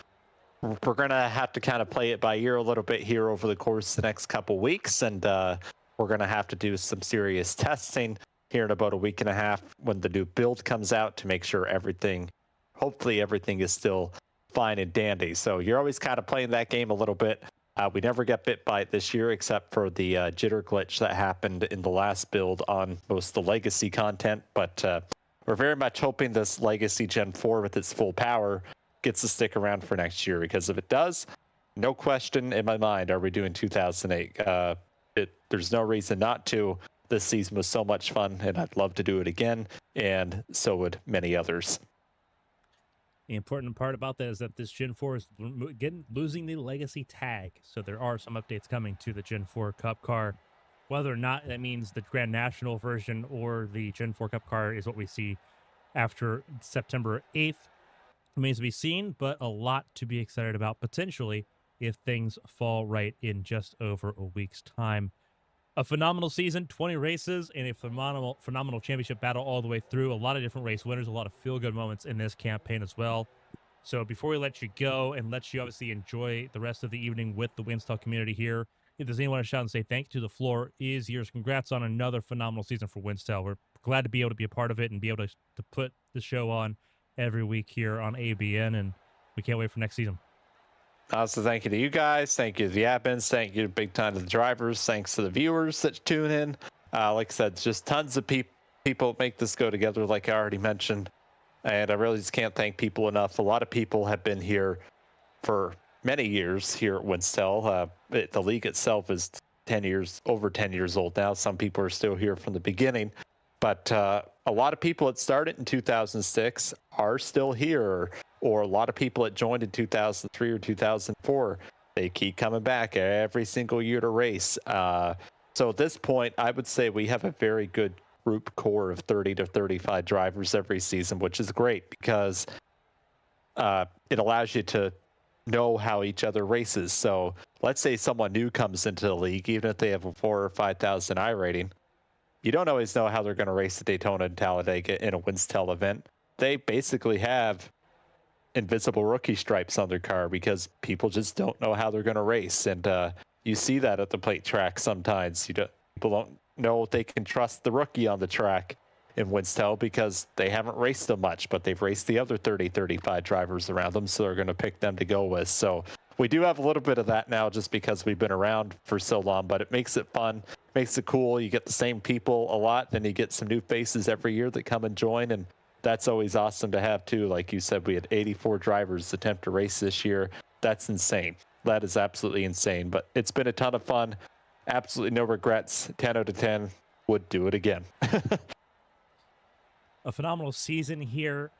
we're going to have to kind of play it by ear a little bit here over the course of the next couple weeks, and we're going to have to do some serious testing here in about a week and a half when the new build comes out to make sure hopefully everything is still fine and dandy. So you're always kind of playing that game a little bit. We never got bit by it this year, except for the jitter glitch that happened in the last build on most of the Legacy content. But we're very much hoping this Legacy Gen 4 with its full power gets to stick around for next year, because if it does, no question in my mind, are we doing 2008? There's no reason not to. This season was so much fun, and I'd love to do it again, and so would many others. The important part about that is that this Gen 4 is losing the legacy tag. So there are some updates coming to the Gen 4 Cup car. Whether or not that means the Grand National version or the Gen 4 Cup car is what we see after September 8th. Remains to be seen, but a lot to be excited about potentially if things fall right in just over a week's time. A phenomenal season, 20 races, and a phenomenal championship battle all the way through. A lot of different race winners, a lot of feel-good moments in this campaign as well. So before we let you go and let you obviously enjoy the rest of the evening with the Winstel community here, if there's anyone to shout and say thank you to, the floor is yours. Congrats on another phenomenal season for Winstel. We're glad to be able to be a part of it and be able to put the show on every week here on ABN, and we can't wait for next season. Also, thank you to you guys. Thank you to the admins. Thank you big time to the drivers. Thanks to the viewers that tune in. Like I said, just tons of people make this go together, like I already mentioned. And I really just can't thank people enough. A lot of people have been here for many years here at Winstel. The league itself is over 10 years old now. Some people are still here from the beginning. But a lot of people that started in 2006 are still here, or a lot of people that joined in 2003 or 2004, they keep coming back every single year to race. So at this point, I would say we have a very good group core of 30 to 35 drivers every season, which is great because it allows you to know how each other races. So let's say someone new comes into the league, even if they have a 4,000 or 5,000 I rating, you don't always know how they're going to race the Daytona and Talladega in a Winstel event. They basically have invisible rookie stripes on their car because people just don't know how they're going to race. And you see that at the plate track sometimes. People don't know if they can trust the rookie on the track in Winstel because they haven't raced them much, but they've raced the other 30, 35 drivers around them, so they're going to pick them to go with. So we do have a little bit of that now just because we've been around for so long, but it makes it fun, makes it cool. You get the same people a lot, then you get some new faces every year that come and join, and that's always awesome to have too. Like you said, we had 84 drivers attempt to race this year. That's insane. That is absolutely insane, but it's been a ton of fun. Absolutely no regrets. 10 out of 10. Would do it again. A phenomenal season here.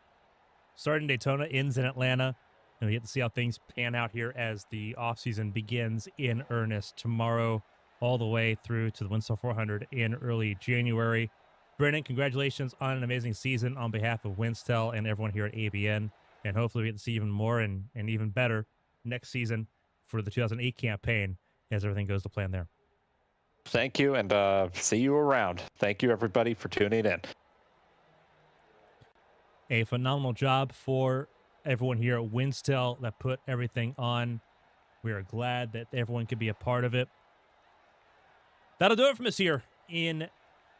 Starting Daytona, ends in Atlanta. And we get to see how things pan out here as the offseason begins in earnest tomorrow, all the way through to the Winstel 400 in early January. Brennan, congratulations on an amazing season on behalf of Winstel and everyone here at ABN. And hopefully we get to see even more and even better next season for the 2008 campaign as everything goes to plan there. Thank you, and see you around. Thank you, everybody, for tuning in. A phenomenal job for everyone here at Winstel that put everything on. We are glad that everyone could be a part of it. That'll do it from us here in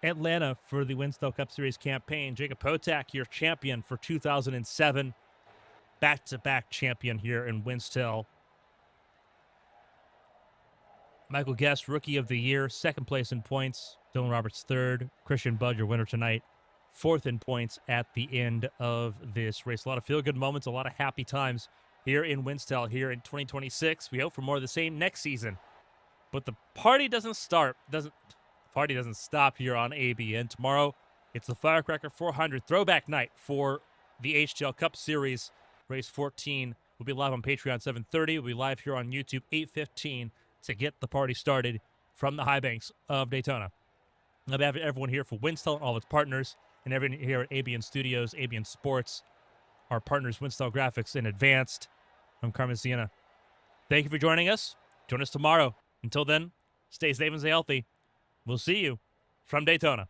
Atlanta for the Winstel Cup Series campaign. Jacob Potak, your champion for 2007. back-to-back champion here in Winstel. Michael Guest, Rookie of the Year, second place in points. Dylan Roberts, third. Christian Budd, your winner tonight, fourth in points at the end of this race. A lot of feel-good moments, a lot of happy times here in Winstel here in 2026. We hope for more of the same next season. But the party doesn't stop here on ABN. Tomorrow, it's the Firecracker 400 throwback night for the HTL Cup Series. Race 14 will be live on Patreon 7:30. We'll be live here on YouTube 8:15 to get the party started from the high banks of Daytona. On behalf of everyone here for Winstel and all its partners, and everyone here at ABN Studios, ABN Sports, our partners Winstel Graphics and Advanced, I'm Carmen Sienna. Thank you for joining us. Join us tomorrow. Until then, stay safe and stay healthy. We'll see you from Daytona.